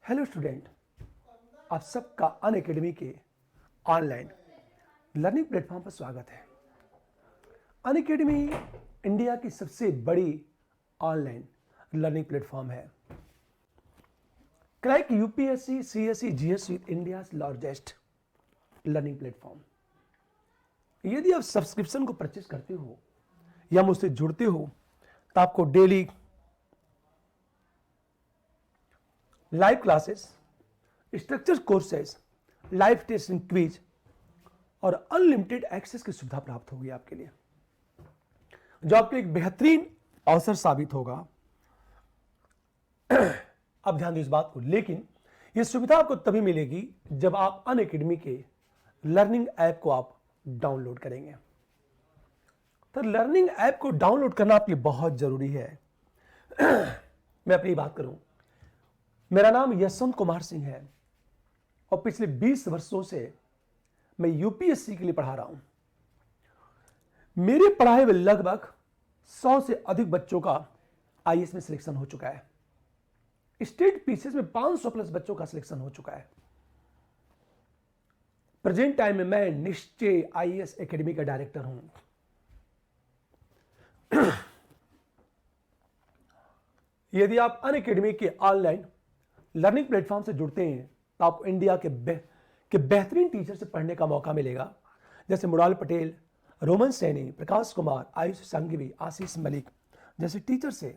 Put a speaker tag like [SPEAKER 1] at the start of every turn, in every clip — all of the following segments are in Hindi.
[SPEAKER 1] हेलो स्टूडेंट, आप सबका अनअकैडमी के ऑनलाइन लर्निंग प्लेटफॉर्म पर स्वागत है। अनअकैडमी इंडिया की सबसे बड़ी ऑनलाइन लर्निंग प्लेटफॉर्म है। Crack UPSC CSC GS with India largest learning platform. यदि आप सब्सक्रिप्शन को परचेज करते हो या मुझसे जुड़ते हो तो आपको daily live classes, structure courses, live testing quiz और अनलिमिटेड एक्सेस की सुविधा प्राप्त होगी आपके लिए, जो आपके लिए एक बेहतरीन अवसर साबित होगा। अब ध्यान दो इस बात को, लेकिन यह सुविधा आपको तभी मिलेगी जब आप अनअकैडमी के लर्निंग ऐप को आप डाउनलोड करेंगे। तो लर्निंग ऐप को डाउनलोड करना आपके लिए बहुत जरूरी है। मैं अपनी बात करूं, मेरा नाम यशवंत कुमार सिंह है और पिछले 20 वर्षों से मैं यूपीएससी के लिए पढ़ा रहा हूं। मेरे पढ़ाए हुए लगभग 100 से अधिक बच्चों का आईएएस में सिलेक्शन हो चुका है। स्टेट पीसीएस में 500 प्लस बच्चों का सिलेक्शन हो चुका है। प्रेजेंट टाइम में मैं निश्चय आईएएस एकेडमी का डायरेक्टर हूं। यदि आप अनअकैडमी के ऑनलाइन लर्निंग प्लेटफॉर्म से जुड़ते हैं तो आपको इंडिया के बेहतरीन टीचर से पढ़ने का मौका मिलेगा, जैसे मुराल पटेल, रोमन सैनी, प्रकाश कुमार, आयुष संघवी, आशीष मलिक जैसे टीचर से।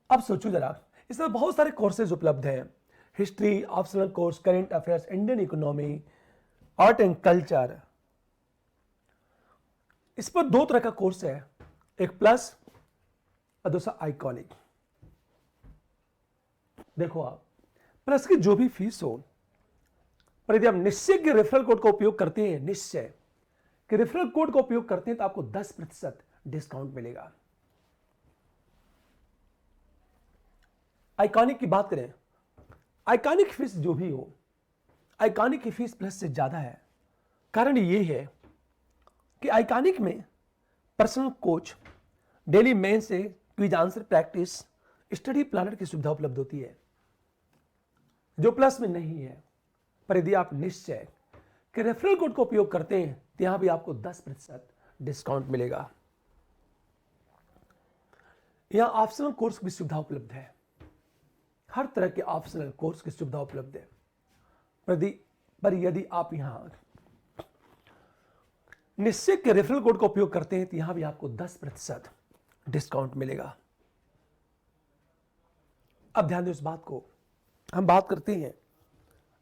[SPEAKER 1] अब सोचो जरा, इसमें बहुत सारे कोर्सेज उपलब्ध हैं। History, optional course, current affairs, Indian economy, art and culture. इस पर 2 तरह का कोर्स है, एक प्लस और दूसरा आइकॉनिक। देखो, आप प्लस की जो भी फीस हो, पर यदि आप निश्चय के रेफरल कोड का उपयोग करते हैं, निश्चय के रेफरल कोड का उपयोग करते हैं तो आपको 10% डिस्काउंट मिलेगा। आइकॉनिक की बात करें, आइकॉनिक फीस जो भी हो, आइकॉनिक की फीस प्लस से ज्यादा है। कारण यह है कि आइकॉनिक में पर्सनल कोच, डेली मेन से quiz answer practice, study planner की सुविधा उपलब्ध होती है, जो प्लस में नहीं है। पर यदि आप निश्चय के रेफरल कोड का उपयोग करते हैं तो यहां भी आपको 10% डिस्काउंट मिलेगा। यहां ऑप्शनल कोर्स की सुविधा उपलब्ध है, हर तरह के ऑप्शनल कोर्स की सुविधा उपलब्ध है। पर यदि आप यहां निश्चय के रेफरल कोड का उपयोग करते हैं तो यहां भी आपको 10% डिस्काउंट मिलेगा। अब ध्यान दो इस बात को, हम बात करते हैं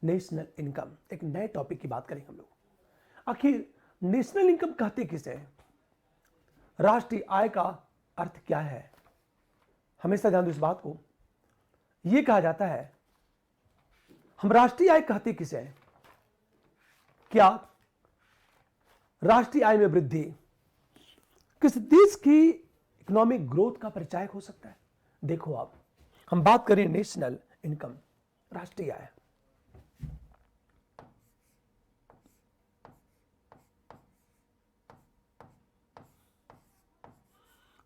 [SPEAKER 1] नेशनल इनकम। एक नए टॉपिक की बात करेंगे हम लोग। आखिर नेशनल इनकम कहते किसे हैं? राष्ट्रीय आय का अर्थ क्या है? हमेशा ध्यान दो इस बात को। यह कहा जाता है, हम राष्ट्रीय आय कहते किसे हैं? क्या राष्ट्रीय आय में वृद्धि किस देश की इकोनॉमिक ग्रोथ का परिचायक हो सकता है? देखो, आप हम बात करें नेशनल इनकम, राष्ट्रीय आय।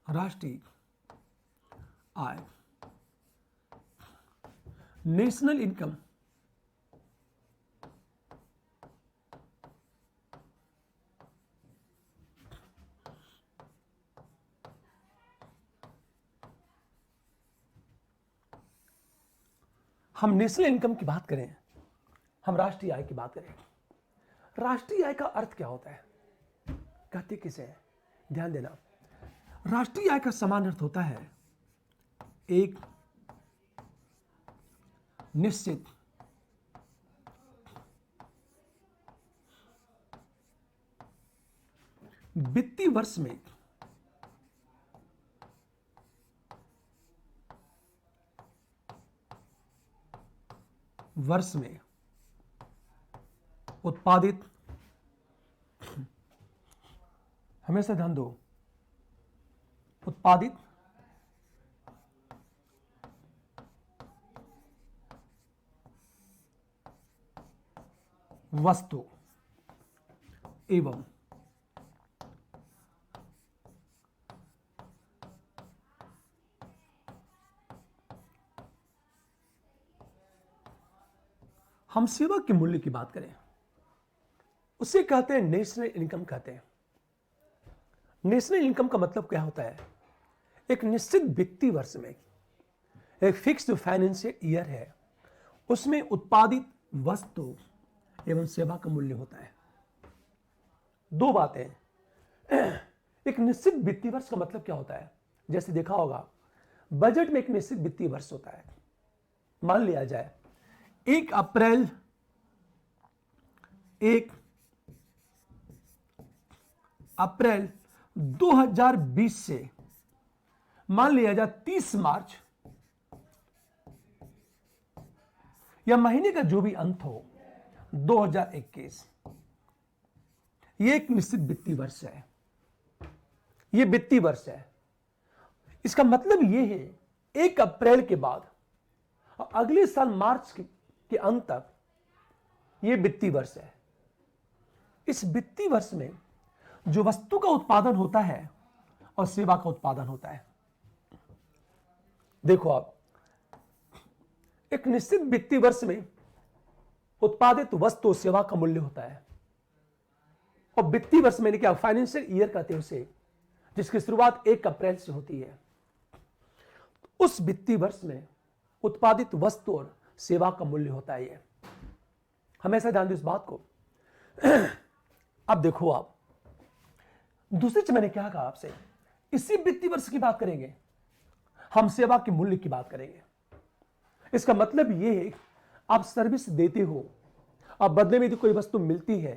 [SPEAKER 1] राष्ट्रीय आय, नेशनल इनकम हम नेशनल इनकम की बात करें, हम राष्ट्रीय आय की बात करें। राष्ट्रीय आय का अर्थ क्या होता है, कहते किसे है? ध्यान देना, राष्ट्रीय आय का समान अर्थ होता है एक निश्चित वित्तीय वर्ष में उत्पादित, हमेशा ध्यान दो, उत्पादित वस्तु एवं हम सेवा के मूल्य की बात करें, उसे कहते हैं नेशनल इनकम कहते हैं। नेशनल इनकम का मतलब क्या होता है? एक निश्चित वित्तीय वर्ष में एक फिक्स्ड फाइनेंशियल ईयर है, उसमें उत्पादित वस्तु एवं सेवा का मूल्य होता है। दो बातें, एक निश्चित वित्तीय वर्ष का मतलब क्या होता है? जैसे देखा होगा बजट में एक निश्चित वित्तीय वर्ष होता है। मान लिया जाए 1 अप्रैल 2020 से मान लिया जाए 30 मार्च या महीने का जो भी अंत हो 2021, ये एक निश्चित वित्तीय वर्ष है। ये वित्तीय वर्ष है। इसका मतलब ये है 1 अप्रैल के बाद अगले साल मार्च के अंत तक ये वित्तीय वर्ष है। इस वित्तीय वर्ष में जो वस्तु का उत्पादन होता है और सेवा का उत्पादन होता है। देखो आप, एक निश्चित वित्तीय वर्ष में उत्पादित वस्तु सेवा का मूल्य होता है, और वित्तीय वर्ष में क्या फाइनेंशियल ईयर कहते हैं उसे, जिसकी शुरुआत 1 अप्रैल से होती है। उस वित्तीय वर्ष में उत्पादित वस्तु और सेवा का मूल्य होता है। ये हमेशा ध्यान दो इस बात को। अब देखो आप, दूसरी चीज मैंने क्या कहा आपसे, इसी वित्तीय वर्ष की बात करेंगे, हम सेवा के मूल्य की बात करेंगे। इसका मतलब यह है आप सर्विस देते हो, अब बदले में यदि कोई वस्तु मिलती है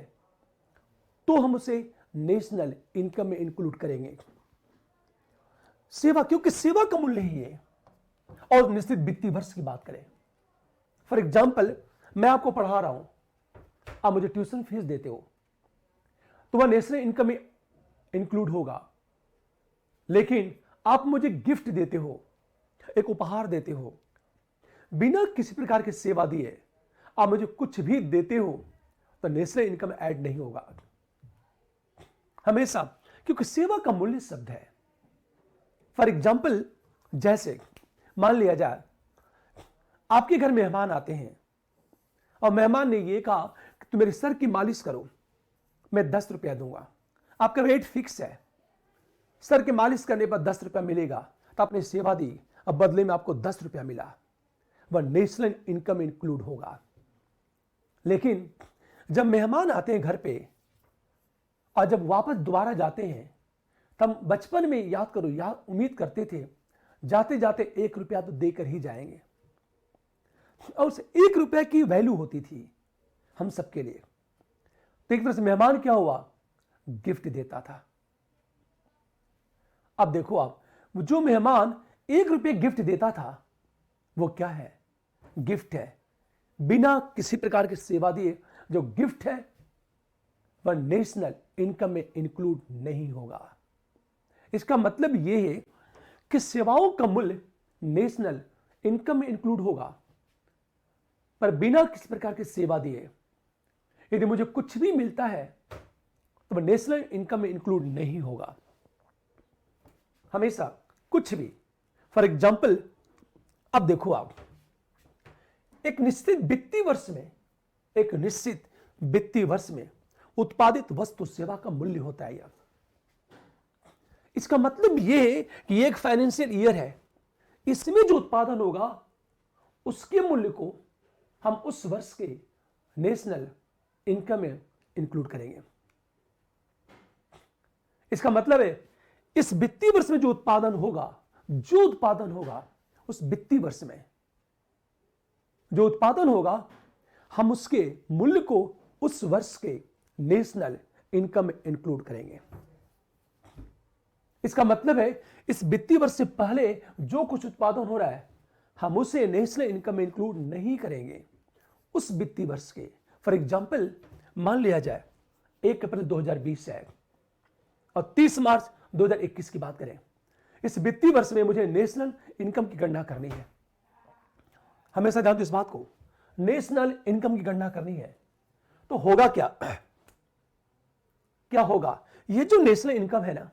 [SPEAKER 1] तो हम उसे नेशनल इनकम में इंक्लूड करेंगे। सेवा, क्योंकि सेवा का मूल्य ही है। और निश्चित वित्तीय वर्ष की बात करें, फॉर एग्जाम्पल मैं आपको पढ़ा रहा हूं, आप मुझे ट्यूशन फीस देते हो तो वह नेशनल इनकम में इंक्लूड होगा। लेकिन आप मुझे गिफ्ट देते हो, एक उपहार देते हो, बिना किसी प्रकार की सेवा दिए आप मुझे कुछ भी देते हो तो नेशनल इनकम ऐड नहीं होगा हमेशा, क्योंकि सेवा का मूल्य शब्द है। फॉर एग्जाम्पल, जैसे मान लिया जाए आपके घर मेहमान आते हैं और मेहमान ने यह कहा कि तुम मेरे सर की मालिश करो, मैं 10 रुपया दूंगा। आपका रेट फिक्स है, सर की मालिश करने पर 10 रुपया मिलेगा, तो आपने सेवा दी, अब बदले में आपको 10 रुपया मिला, वह नेशनल इनकम इंक्लूड होगा। लेकिन जब मेहमान आते हैं घर पे और जब वापस दोबारा जाते हैं, तब बचपन में याद करो, याद उम्मीद करते थे जाते जाते 1 रुपया तो देकर ही जाएंगे, और उस 1 रुपया की वैल्यू होती थी हम सबके लिए। तो एक तरह से मेहमान क्या हुआ, गिफ्ट देता था। अब देखो आप, जो मेहमान 1 रुपये गिफ्ट देता था वो क्या है, गिफ्ट है, बिना किसी प्रकार की सेवा दिए जो गिफ्ट है वह नेशनल इनकम में इंक्लूड नहीं होगा। इसका मतलब यह है कि सेवाओं का मूल्य नेशनल इनकम में इंक्लूड होगा, पर बिना किसी प्रकार की सेवा दिए यदि मुझे कुछ भी मिलता है तो वह नेशनल इनकम में इंक्लूड नहीं होगा, हमेशा कुछ भी। फॉर एग्जाम्पल, अब देखो आप, एक निश्चित वित्तीय वर्ष में उत्पादित वस्तु सेवा का मूल्य होता है यार। इसका मतलब यह है कि एक फाइनेंशियल ईयर है, इसमें जो उत्पादन होगा उसके मूल्य को हम उस वर्ष के नेशनल इनकम में इंक्लूड करेंगे। इसका मतलब है इस वित्तीय वर्ष में जो उत्पादन होगा उस वित्तीय वर्ष में जो उत्पादन होगा, हम उसके मूल्य को उस वर्ष के नेशनल इनकम में इंक्लूड करेंगे। इसका मतलब है इस वित्तीय वर्ष से पहले जो कुछ उत्पादन हो रहा है हम उसे नेशनल इनकम में इंक्लूड नहीं करेंगे उस वित्तीय वर्ष के। फॉर एग्जाम्पल, मान लिया जाए 1 अप्रैल 2020 है और 30 मार्च 2021 की बात करें, इस वित्तीय वर्ष में मुझे नेशनल इनकम की गणना करनी है। हमेशा ध्यान दो इस बात को, नेशनल इनकम की गणना करनी है तो होगा क्या होगा, ये जो नेशनल इनकम है ना,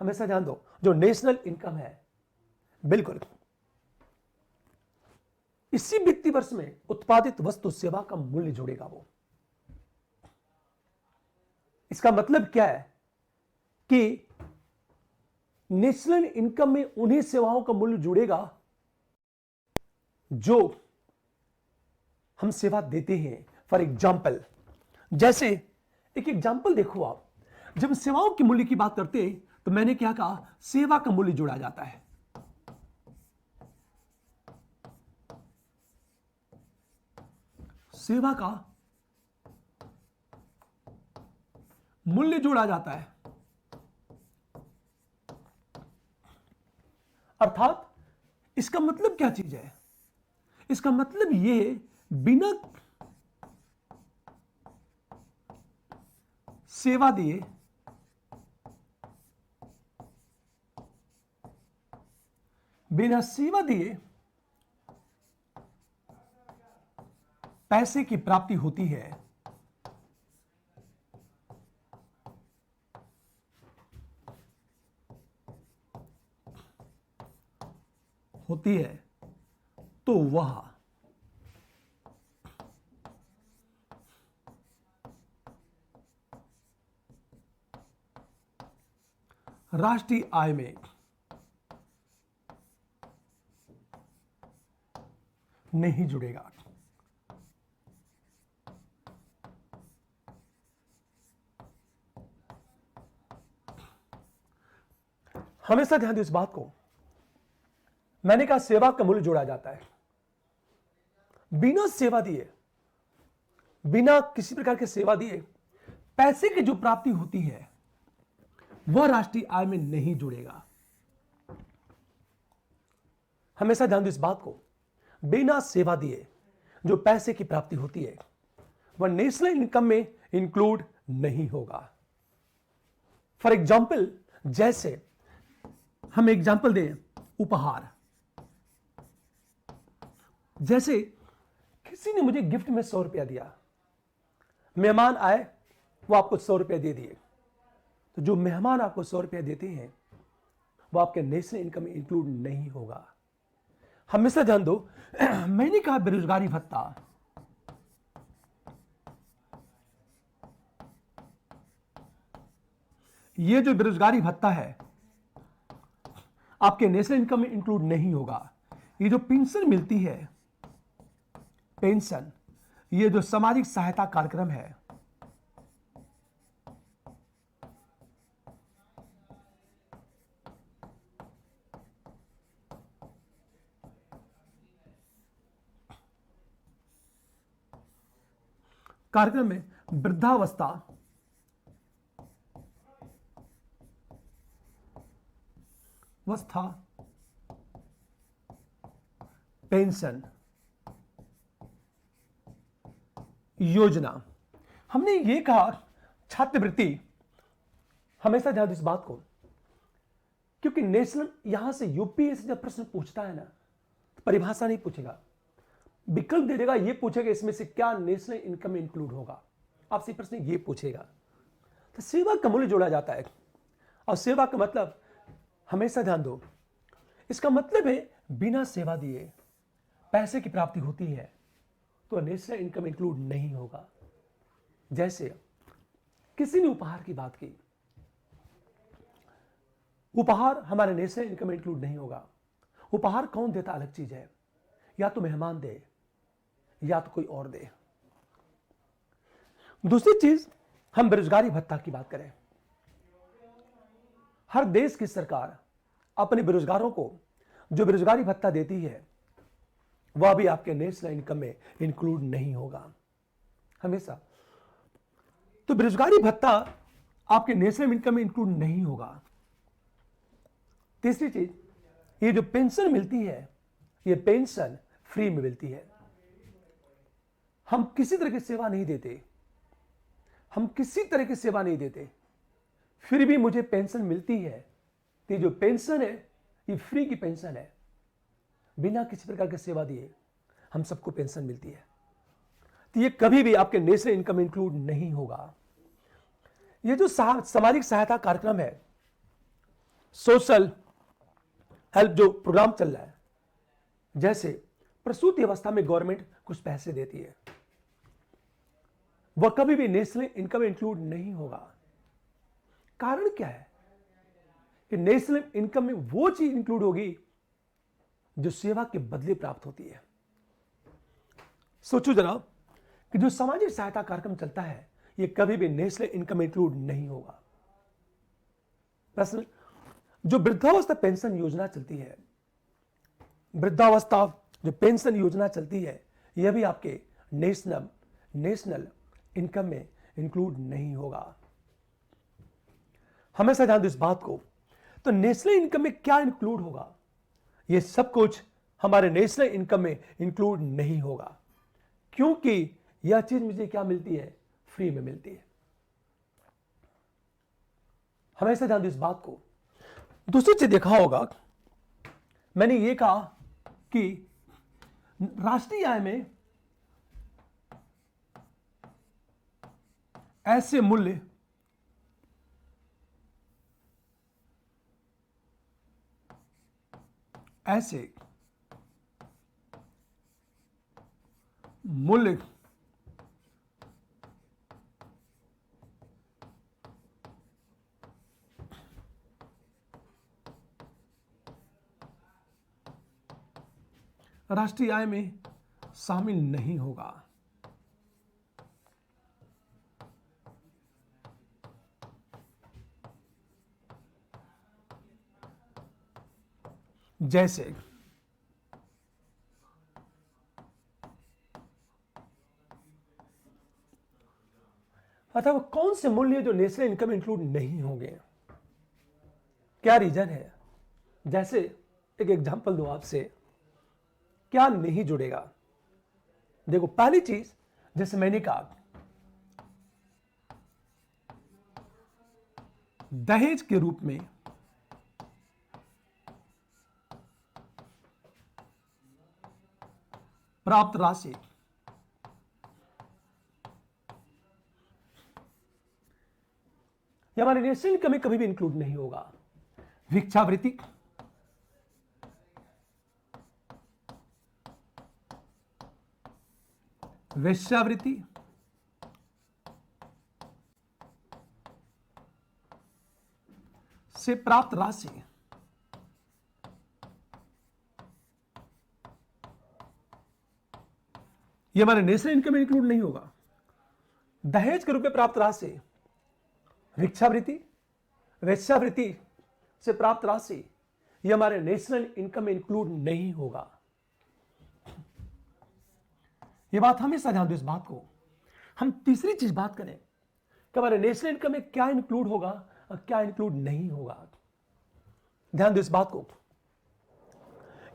[SPEAKER 1] हमेशा ध्यान दो, जो नेशनल इनकम है, बिल्कुल इसी वित्तीय वर्ष में उत्पादित वस्तु सेवा का मूल्य जोड़ेगा वो। इसका मतलब क्या है कि नेशनल इनकम में उन्हीं सेवाओं का मूल्य जुड़ेगा जो हम सेवा देते हैं। फॉर एग्जाम्पल, जैसे एक एग्जाम्पल देखो आप, जब सेवाओं के मूल्य की बात करते हैं तो मैंने क्या कहा, सेवा का मूल्य जोड़ा जाता है। सेवा का मूल्य जोड़ा जाता है, अर्थात इसका मतलब क्या चीज है, इसका मतलब यह है बिना सेवा दिए पैसे की प्राप्ति होती है। तो वह राष्ट्रीय आय में नहीं जुड़ेगा। हमेशा ध्यान दो इस बात को, मैंने कहा सेवा का मूल्य जोड़ा जाता है। बिना सेवा दिए, बिना किसी प्रकार की सेवा दिए पैसे की जो प्राप्ति होती है वह राष्ट्रीय आय में नहीं जुड़ेगा। हमेशा ध्यान दो इस बात को, बिना सेवा दिए जो पैसे की प्राप्ति होती है वह नेशनल इनकम में इंक्लूड नहीं होगा। फॉर एग्जाम्पल, जैसे हम एग्जाम्पल दें उपहार, जैसे किसी ने मुझे गिफ्ट में 100 रुपया दिया, मेहमान आए वो आपको 100 रुपया दे दिए, तो जो मेहमान आपको 100 रुपया देते हैं वो आपके नेशनल इनकम में इंक्लूड नहीं होगा। हमेशा ध्यान दो, मैंने कहा बेरोजगारी भत्ता, ये जो बेरोजगारी भत्ता है आपके नेशनल इनकम में इंक्लूड नहीं होगा। ये जो पेंशन मिलती है, पेंशन, ये जो सामाजिक सहायता कार्यक्रम है, कार्यक्रम में वृद्धावस्था पेंशन योजना, हमने ये कहा छात्रवृत्ति। हमेशा ध्यान दो इस बात को, क्योंकि नेशनल यहां से यूपीएससी जब प्रश्न पूछता है ना, तो परिभाषा नहीं पूछेगा, विकल्प दे देगा, ये पूछेगा इसमें से क्या नेशनल इनकम में इंक्लूड होगा। आपसे प्रश्न ये पूछेगा, तो सेवा का मूल्य जोड़ा जाता है। और सेवा का मतलब, हमेशा ध्यान दो, इसका मतलब है बिना सेवा दिए पैसे की प्राप्ति होती है तो नेशनल इनकम इंक्लूड नहीं होगा। जैसे किसी ने उपहार की बात की, उपहार हमारे नेशनल इनकम में इंक्लूड नहीं होगा। उपहार कौन देता अलग चीज है, या तो मेहमान दे या तो कोई और दे। दूसरी चीज, हम बेरोजगारी भत्ता की बात करें, हर देश की सरकार अपने बेरोजगारों को जो बेरोजगारी भत्ता देती है वह भी आपके नेशनल इनकम में इंक्लूड नहीं होगा हमेशा। तो बेरोजगारी भत्ता आपके नेशनल इनकम में इंक्लूड नहीं होगा। तीसरी चीज, ये जो पेंशन मिलती है, ये पेंशन फ्री में मिलती है। हम किसी तरह की सेवा नहीं देते, हम किसी तरह की सेवा नहीं देते, फिर भी मुझे पेंशन मिलती है। तो ये जो पेंशन है ये फ्री की पेंशन है, बिना किसी प्रकार की सेवा दिए हम सबको पेंशन मिलती है। तो ये कभी भी आपके नेशनल इनकम में इंक्लूड नहीं होगा। ये जो सामाजिक सहायता कार्यक्रम है, सोशल हेल्प जो प्रोग्राम चल रहा है, जैसे प्रसूति अवस्था में गवर्नमेंट कुछ पैसे देती है, वह कभी भी नेशनल इनकम में इंक्लूड नहीं होगा। कारण क्या है कि नेशनल इनकम में वो चीज इंक्लूड होगी जो सेवा के बदले प्राप्त होती है। सोचो जरा कि जो सामाजिक सहायता कार्यक्रम चलता है यह कभी भी नेशनल इनकम में इंक्लूड नहीं होगा। प्रश्न, जो वृद्धावस्था पेंशन योजना चलती है, वृद्धावस्था जो पेंशन योजना चलती है, यह भी आपके नेशनल इनकम में इंक्लूड नहीं होगा। हमेशा ध्यान दो इस बात को। तो नेशनल इनकम में क्या इंक्लूड होगा? यह सब कुछ हमारे नेशनल इनकम में इंक्लूड नहीं होगा, क्योंकि यह चीज मुझे क्या मिलती है? फ्री में मिलती है। हमेशा ध्यान दो इस बात को। दूसरी चीज देखा होगा, मैंने यह कहा कि राष्ट्रीय आय में ऐसे मूल्य राष्ट्रीय आय में शामिल नहीं होगा। जैसे अथवा कौन से मूल्य जो नेशनल इनकम इंक्लूड नहीं होंगे? क्या रीजन है? जैसे एक एग्जांपल दो आपसे, क्या नहीं जुड़ेगा? देखो, पहली चीज जैसे मैंने कहा, दहेज के रूप में प्राप्त राशि यह हमारे नेशनल इनकम में कभी भी इंक्लूड नहीं होगा। भिक्षावृत्ति, वेश्यावृत्ति, से प्राप्त राशि यह हमारे नेशनल इनकम में इंक्लूड नहीं होगा। दहेज के रूप में प्राप्त राशि, भिक्षावृत्ति, वेश्यावृत्ति से प्राप्त राशि यह हमारे नेशनल इनकम में इंक्लूड नहीं होगा। यह बात हमेशा ध्यान दो इस बात को। हम तीसरी चीज बात करें कि हमारे नेशनल इनकम में क्या इंक्लूड होगा और क्या इंक्लूड नहीं होगा। ध्यान दो इस बात को,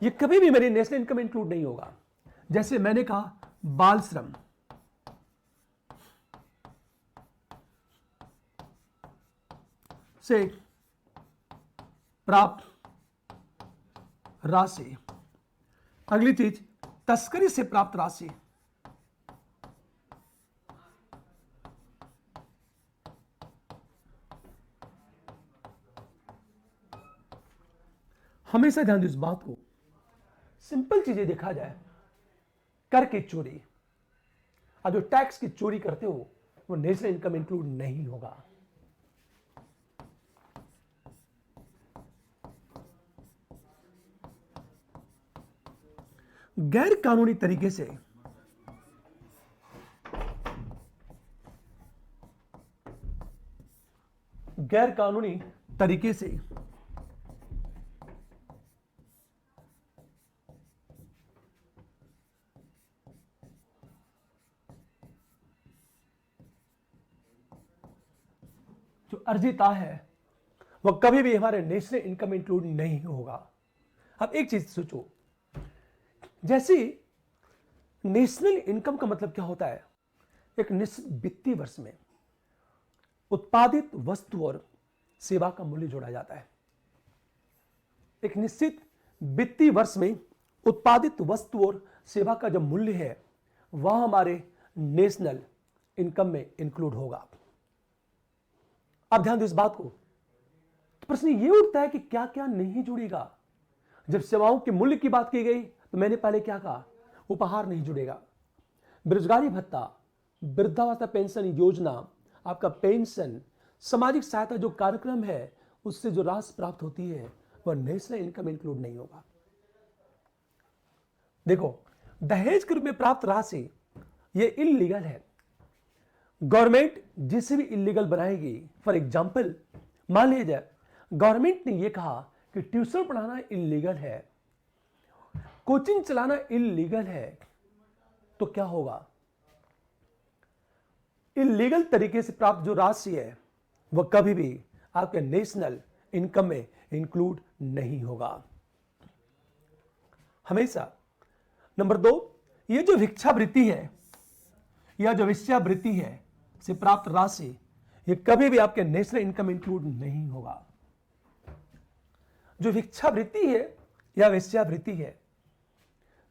[SPEAKER 1] यह कभी भी मेरी नेशनल इनकम में इंक्लूड नहीं होगा। जैसे मैंने कहा, बाल श्रम, से प्राप्त राशि। अगली चीज, तस्करी से प्राप्त राशि। हमेशा ध्यान दो इस बात को। सिंपल चीजें देखा जाए, कर की चोरी और जो टैक्स की चोरी करते हो वो नेशनल इनकम इंक्लूड नहीं होगा। गैर कानूनी तरीके से जो अर्जित आय है वह कभी भी हमारे नेशनल इनकम इंक्लूड नहीं होगा। अब एक चीज सोचो, जैसे नेशनल इनकम का मतलब क्या होता है? एक निश्चित वित्तीय वर्ष में उत्पादित वस्तु और सेवा का मूल्य जोड़ा जाता है। एक निश्चित वित्तीय वर्ष में उत्पादित वस्तु और सेवा का जो मूल्य है वह हमारे नेशनल इनकम में इंक्लूड होगा। अब ध्यान दो इस बात को। तो प्रश्न ये उठता है कि क्या क्या नहीं जुड़ेगा। जब सेवाओं के मूल्य की बात की गई तो मैंने पहले क्या कहा उपहार नहीं जुड़ेगा। बेरोजगारी भत्ता, वृद्धावस्था पेंशन योजना, आपका पेंशन, सामाजिक सहायता जो कार्यक्रम है उससे जो राशि प्राप्त होती है वह नेशनल इनकम इंक्लूड नहीं होगा। देखो, दहेज के रूप में प्राप्त राशि ये इलीगल है। गवर्नमेंट जिसे भी इलीगल बनाएगी, फॉर एग्जाम्पल मान लीजिए गवर्नमेंट ने यह कहा कि ट्यूशन पढ़ाना इलीगल है, कोचिंग चलाना इलीगल है, तो क्या होगा? इलीगल तरीके से प्राप्त जो राशि है वह कभी भी आपके नेशनल इनकम में इंक्लूड नहीं होगा हमेशा। नंबर 2, ये जो भिक्षावृत्ति है या जो वेश्यावृत्ति है से प्राप्त राशि ये कभी भी आपके नेशनल इनकम इंक्लूड नहीं होगा। जो भिक्षावृत्ति है या वेश्यावृत्ति है,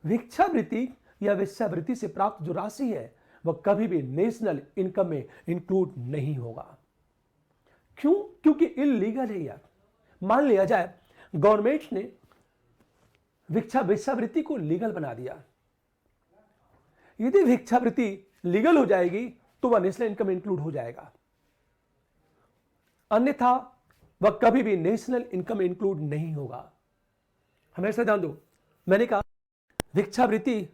[SPEAKER 1] भिक्षावृत्ति या वेश्यावृत्ति से प्राप्त जो राशि है वह कभी भी नेशनल इनकम में इंक्लूड नहीं होगा। क्यों? क्योंकि इलीगल है यार। मान लिया जाए गवर्नमेंट ने वेश्यावृत्ति को लीगल बना दिया, यदि भिक्षावृत्ति लीगल हो जाएगी तो वह नेशनल इनकम इंक्लूड हो जाएगा, अन्यथा वह कभी भी नेशनल इनकम इंक्लूड नहीं होगा। हमेशा ध्यान दो, मैंने कहा भिक्षावृत्ति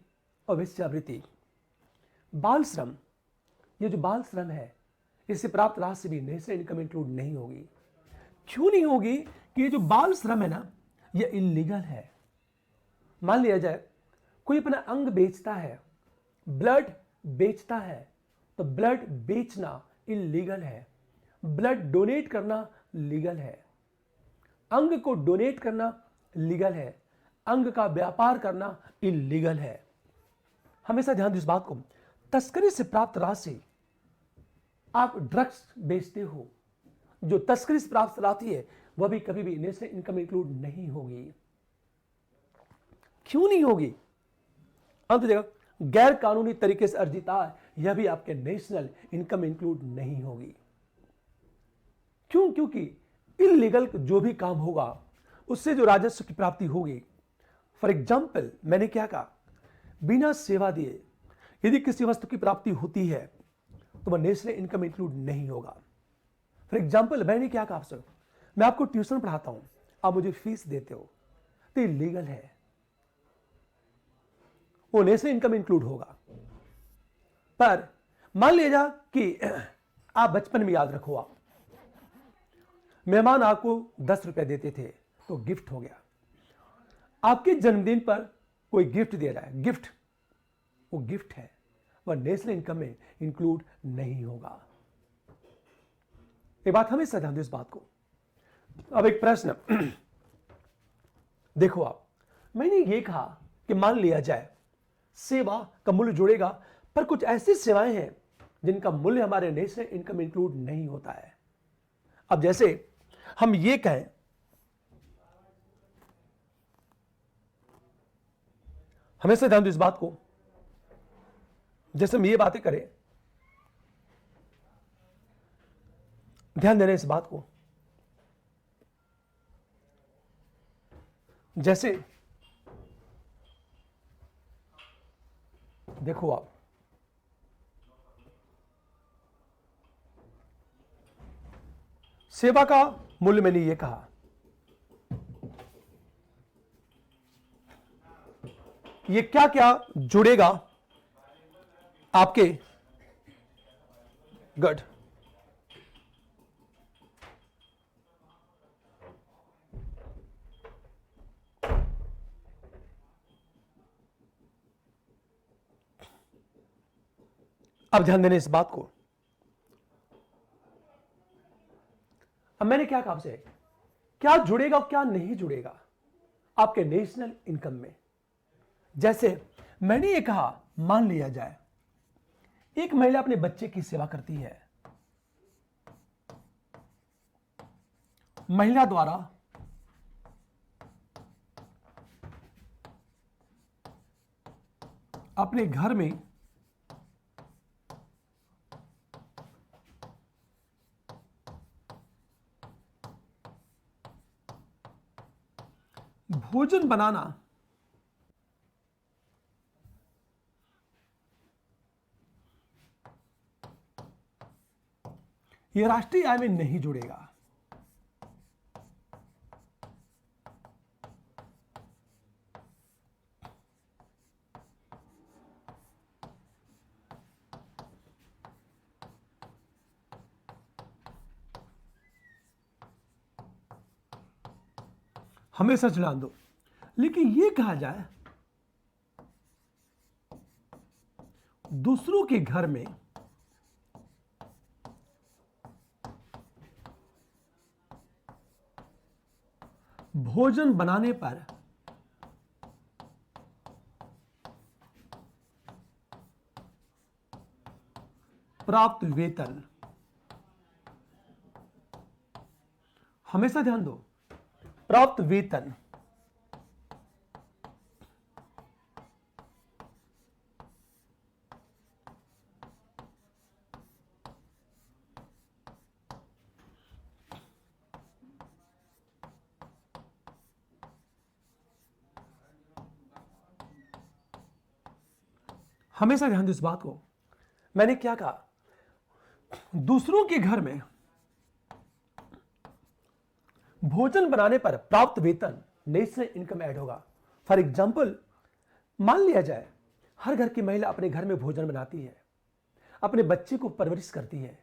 [SPEAKER 1] और वेश्यावृत्ति, बाल श्रम, ये जो बाल श्रम है इससे प्राप्त राशि भी नेशनल इनकम इंक्लूड नहीं होगी। क्यों नहीं होगी? कि ये जो बाल श्रम है ना ये इलीगल है। मान लिया जाए कोई अपना अंग बेचता है, ब्लड बेचता है, तो ब्लड बेचना इलीगल है। ब्लड डोनेट करना लीगल है, अंग को डोनेट करना लीगल है, अंग का व्यापार करना इलीगल है। हमेशा ध्यान दो इस बात को। तस्करी से प्राप्त राशि, आप ड्रग्स बेचते हो, जो तस्करी से प्राप्त राशि है वह भी कभी भी नेशनल इनकम इंक्लूड नहीं होगी। क्यों नहीं होगी? अंत जगह गैर कानूनी तरीके से अर्जित आय, यह भी आपके नेशनल इनकम इंक्लूड नहीं होगी। क्यों? क्योंकि इलीगल जो भी काम होगा उससे जो राजस्व की प्राप्ति होगी, फॉर एग्जाम्पल मैंने क्या कहा, बिना सेवा दिए यदि किसी वस्तु की प्राप्ति होती है तो वह नेशनल इनकम इंक्लूड नहीं होगा। फॉर एग्जाम्पल मैंने क्या कहा आपसे, मैं आपको ट्यूशन पढ़ाता हूं, आप मुझे फीस देते हो, तो लीगल है, वो नेशनल इनकम इंक्लूड होगा। पर मान लीजिए कि आप बचपन में याद रखो, आप मेहमान आपको 10 रुपए देते थे तो गिफ्ट हो गया, आपके जन्मदिन पर कोई गिफ्ट दे रहा है, गिफ्ट वो गिफ्ट है, वह नेशनल इनकम में इंक्लूड नहीं होगा। एक बात हमेशा ध्यान दो इस बात को। अब एक प्रश्न देखो, आप मैंने ये कहा कि मान लिया जाए सेवा का मूल्य जुड़ेगा, पर कुछ ऐसी सेवाएं हैं जिनका मूल्य हमारे नेशनल इनकम इंक्लूड नहीं होता है। अब जैसे हम ये कहें, हमेशा ध्यान दो इस बात को, जैसे हम ये बातें करें, ध्यान देना इस बात को, जैसे देखो आप, सेवा का मूल्य मैंने ये कहा, ये क्या क्या जुड़ेगा आपके गुड। अब ध्यान देने इस बात को। अब मैंने क्या कहा आपसे, क्या जुड़ेगा और क्या नहीं जुड़ेगा आपके नेशनल इनकम में। जैसे मैंने ये कहा, मान लिया जाए एक महिला अपने बच्चे की सेवा करती है, महिला द्वारा अपने घर में भोजन बनाना यह राष्ट्रीय आय में नहीं जुड़ेगा। हमेशा चला दो। लेकिन यह कहा जाए दूसरों के घर में भोजन बनाने पर प्राप्त वेतन, हमेशा ध्यान दो, प्राप्त वेतन हमेशा ध्यान दो इस बात को। मैंने क्या कहा? दूसरों के घर में भोजन बनाने पर प्राप्त वेतन नेशनल इनकम ऐड होगा। फॉर एग्जाम्पल, मान लिया जाए हर घर की महिला अपने घर में भोजन बनाती है, अपने बच्चे को परवरिश करती है,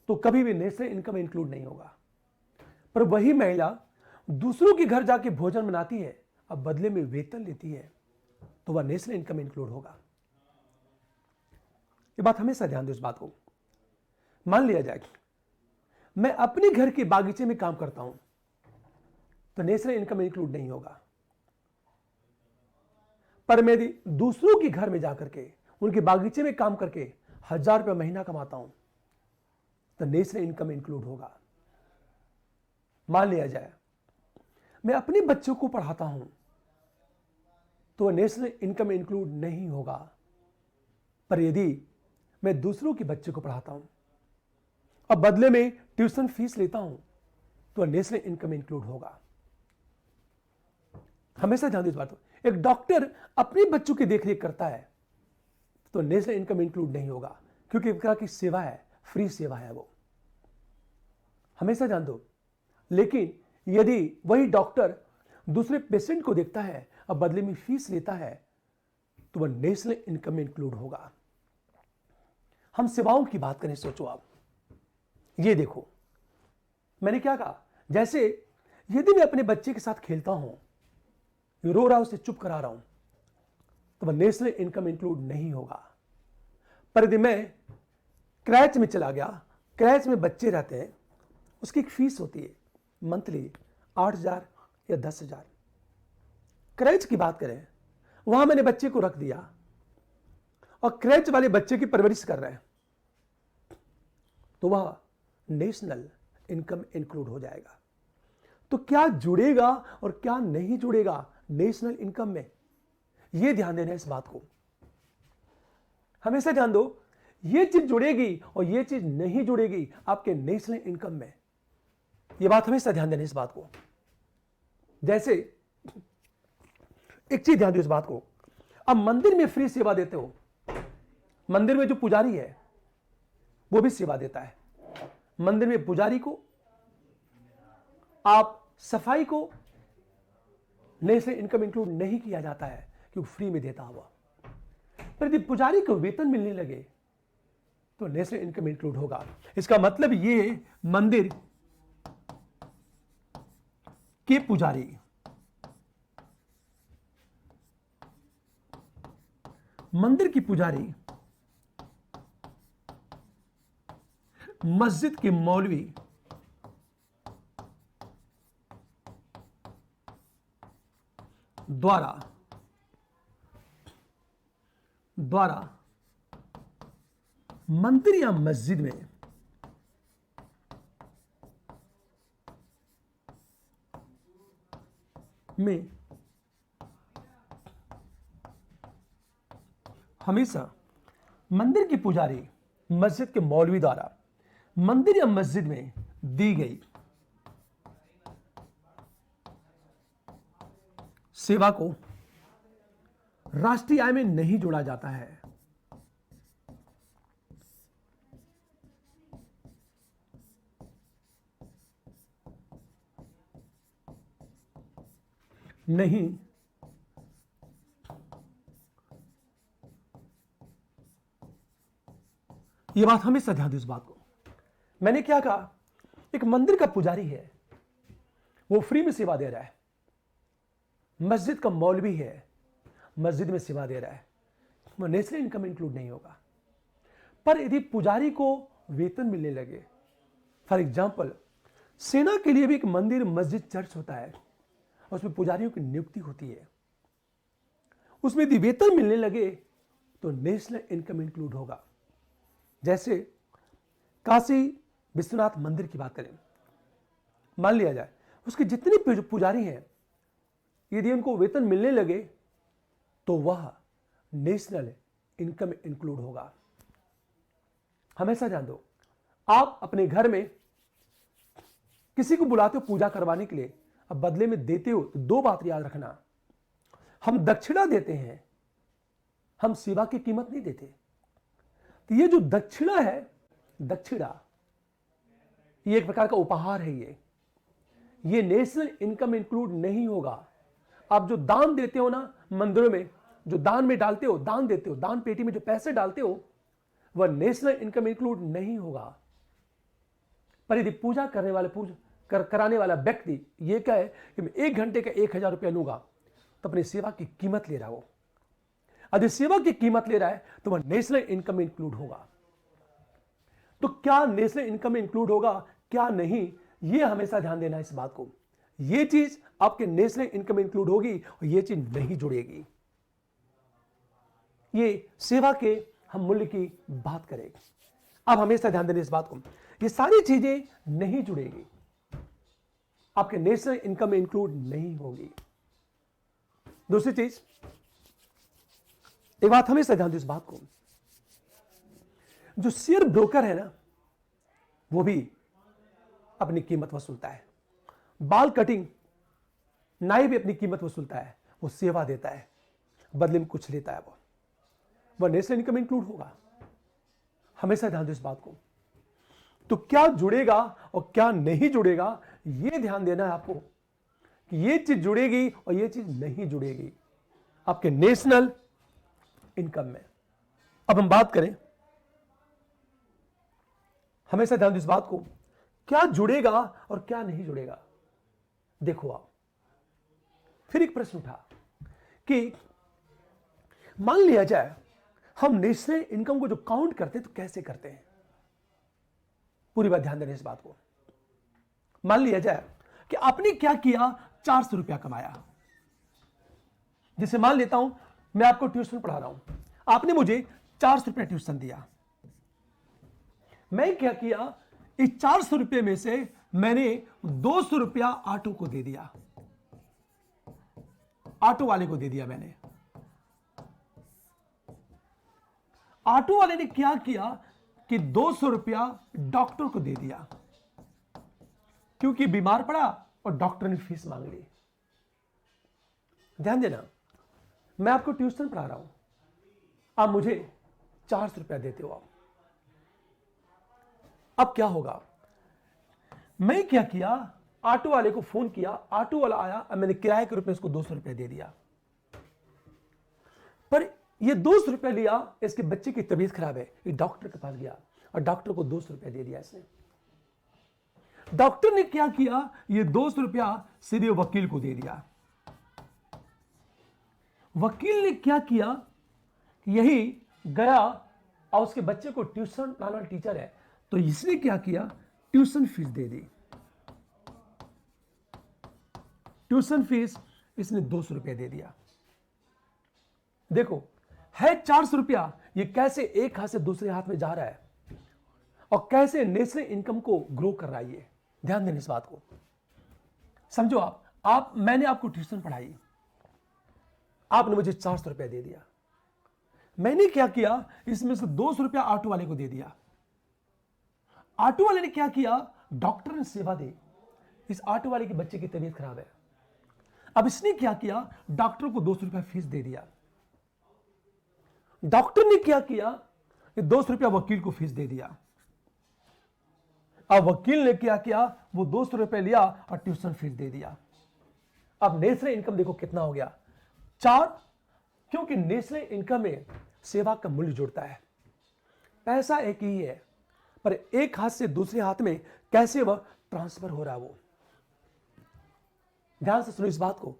[SPEAKER 1] तो कभी भी नेशनल इनकम इंक्लूड नहीं होगा। पर वही महिला दूसरों के घर जाके भोजन बनाती है, अब बदले में वेतन लेती है, तो वह नेशनल इनकम इंक्लूड होगा। ये बात हमेशा ध्यान दो इस बात को। मान लिया जाए मैं अपने घर के बागीचे में काम करता हूं, तो नेशनल इनकम इंक्लूड नहीं होगा। पर मैं यदि दूसरों के घर में जाकर के उनके बागीचे में काम करके 1000 रुपये महीना कमाता हूं, तो नेशनल इनकम इंक्लूड होगा। मान लिया जाए मैं अपने बच्चों को पढ़ाता हूं, तो नेशनल इनकम इंक्लूड नहीं होगा। पर यदि मैं दूसरों के बच्चे को पढ़ाता हूं और बदले में ट्यूशन फीस लेता हूं, तो नेशनल इनकम इंक्लूड होगा। हमेशा ध्यान दो इस बात को। एक डॉक्टर अपने बच्चों की देखरेख करता है, तो नेशनल इनकम इंक्लूड नहीं होगा, क्योंकि एक तरह की सेवा है, फ्री सेवा है वो। हमेशा ध्यान दो। लेकिन यदि वही डॉक्टर दूसरे पेशेंट को देखता है और बदले में फीस लेता है, तो वह नेशनल इनकम में इंक्लूड होगा। हम सेवाओं की बात करें, सोचो आप, ये देखो मैंने क्या कहा। जैसे यदि मैं अपने बच्चे के साथ खेलता हूं, रो रहा हूं, उसे चुप करा रहा हूं, तो वह नेशनल इनकम इंक्लूड नहीं होगा। पर यदि मैं क्रैच में चला गया, क्रैच में बच्चे रहते हैं, उसकी एक फीस होती है मंथली 8000 या 10,000। क्रैच की बात करें, वहां मैंने बच्चे को रख दिया और क्रैच वाले बच्चे की परवरिश कर रहे हैं, तो वह नेशनल इनकम इंक्लूड हो जाएगा। तो क्या जुड़ेगा और क्या नहीं जुड़ेगा नेशनल इनकम में, यह ध्यान देना है इस बात को। हमेशा ध्यान दो, यह चीज जुड़ेगी और यह चीज नहीं जुड़ेगी आपके नेशनल इनकम में। यह बात हमेशा ध्यान देना इस बात को। जैसे एक चीज ध्यान दो इस बात को, अब मंदिर में फ्री सेवा देते हो, मंदिर में जो पुजारी है वो भी सेवा देता है। मंदिर में पुजारी को, आप सफाई को नेशनल इनकम इंक्लूड नहीं किया जाता है, क्योंकि फ्री में देता हुआ। पर यदि पुजारी को वेतन मिलने लगे, तो नेशनल इनकम इंक्लूड होगा। इसका मतलब ये मंदिर के पुजारी मंदिर की पुजारी, मस्जिद के मौलवी, द्वारा मंदिर या मस्जिद में हमेशा मंदिर की पुजारी, मस्जिद के मौलवी द्वारा मंदिर या मस्जिद में दी गई सेवा को राष्ट्रीय आय में नहीं जोड़ा जाता है। नहीं ये बात हमेशा ध्यान दो इस बात को। मैंने क्या कहा, एक मंदिर का पुजारी है, वो फ्री में सेवा दे रहा है। मस्जिद का मौलवी है, मस्जिद में सेवा दे रहा है, वो नेशनल इनकम इंक्लूड नहीं होगा। पर यदि पुजारी को वेतन मिलने लगे, फॉर एग्जाम्पल सेना के लिए भी एक मंदिर, मस्जिद, चर्च होता है, उसमें पुजारियों की नियुक्ति होती है, उसमें यदि वेतन मिलने लगे तो नेशनल इनकम इंक्लूड होगा। जैसे काशी विश्वनाथ मंदिर की बात करें, मान लिया जाए उसके जितने पुजारी हैं, यदि उनको वेतन मिलने लगे तो वह नेशनल इनकम इंक्लूड होगा। हमेशा ध्यान दो, आप अपने घर में किसी को बुलाते हो पूजा करवाने के लिए, अब बदले में देते हो तो दो बात याद रखना, हम दक्षिणा देते हैं, हम सेवा की कीमत नहीं देते। तो ये जो दक्षिणा है, दक्षिणा ये एक प्रकार का उपहार है, ये नेशनल इनकम इंक्लूड नहीं होगा। आप जो दान देते हो ना मंदिरों में, जो दान में डालते हो, दान देते हो, दान पेटी में जो पैसे डालते हो, वह नेशनल इनकम इंक्लूड नहीं होगा। पर यदि पूजा करने वाले कराने वाला व्यक्ति ये कहे कि मैं 1 घंटे का 1000 रुपया लूंगा, तो अपनी सेवा की कीमत ले रहा हो। यदि सेवा की कीमत ले रहा है तो वह नेशनल इनकम इंक्लूड होगा। तो क्या नेशनल इनकम इंक्लूड होगा, क्या नहीं, यह हमेशा ध्यान देना इस बात को। यह चीज आपके नेशनल इनकम इंक्लूड होगी और यह चीज नहीं जुड़ेगी। ये सेवा के हम मूल्य की बात करें। अब हमेशा ध्यान देना इस बात को, ये सारी चीजें नहीं जुड़ेगी, आपके नेशनल इनकम में इंक्लूड नहीं होगी। दूसरी चीज, एक बात हमेशा ध्यान दो इस बात को, जो शेयर ब्रोकर है ना, वो भी अपनी कीमत वसूलता है। बाल कटिंग नाई भी अपनी कीमत वसूलता है, वो सेवा देता है, बदले में कुछ लेता है, वह नेशनल इनकम इंक्लूड होगा। हमेशा ध्यान दो इस बात को। तो क्या जुड़ेगा और क्या नहीं जुड़ेगा, यह ध्यान देना है आपको कि यह चीज जुड़ेगी और यह चीज नहीं जुड़ेगी आपके नेशनल इनकम में। अब हम बात करें, हमेशा ध्यान दो इस बात को, क्या जुड़ेगा और क्या नहीं जुड़ेगा। देखो आप, फिर एक प्रश्न उठा कि मान लिया जाए हम नेशनल इनकम को जो काउंट करते हैं तो कैसे करते हैं। पूरी बात ध्यान देना इस बात को। मान लिया जाए कि आपने क्या किया, 400 रुपया कमाया। जैसे मान लेता हूं मैं आपको ट्यूशन पढ़ा रहा हूं, आपने मुझे 400 रुपया ट्यूशन दिया। मैं क्या किया, इस 400 रुपये में से मैंने 200 रुपया ऑटो को दे दिया, ऑटो वाले को दे दिया मैंने। ऑटो वाले ने क्या किया कि 200 रुपया डॉक्टर को दे दिया, क्योंकि बीमार पड़ा और डॉक्टर ने फीस मांग ली। ध्यान देना, मैं आपको ट्यूशन पढ़ा रहा हूं, आप मुझे 400 रुपया देते हो। अब क्या होगा, मैं क्या किया, ऑटो वाले को फोन किया, ऑटो वाला आया और मैंने किराए के रूप में उसको 200 रुपया दे दिया। पर ये 200 रुपया लिया, इसके बच्चे की तबीयत खराब है, ये डॉक्टर के पास गया और डॉक्टर को 200 रुपया दे दिया इसने। डॉक्टर ने क्या किया, ये 200 रुपया सीधे वकील को दे दिया। वकील ने क्या किया, यही गया और उसके बच्चे को ट्यूशन पढ़ाने टीचर है, तो इसने क्या किया, ट्यूशन फीस दे दी। ट्यूशन फीस इसने 200 रुपया दे दिया। देखो है 400 रुपया, ये कैसे एक हाथ से दूसरे हाथ में जा रहा है और कैसे नेशनल इनकम को ग्रो कर रहा है। ये ध्यान देना इस बात को। समझो आप मैंने आपको ट्यूशन पढ़ाई, आपने मुझे 400 रुपया दे दिया। मैंने क्या किया, इसमें से 200 रुपया ऑटो वाले को दे दिया। ऑटो वाले ने क्या किया, डॉक्टर ने सेवा दी, इस ऑटो वाले के बच्चे की तबीयत खराब है, अब इसने क्या किया, डॉक्टर को 200 रुपया फीस दे दिया। डॉक्टर ने क्या किया, 200 रुपया वकील को फीस दे दिया। अब वकील ने क्या किया, वो 200 रुपया लिया और ट्यूशन फीस दे दिया। अब नेशनल इनकम देखो कितना हो गया 4, क्योंकि नेशनल इनकम में सेवा का मूल्य जुड़ता है। पैसा एक ही है, पर एक हाथ से दूसरे हाथ में कैसे वह ट्रांसफर हो रहा है वो। ध्यान से सुनो इस बात को।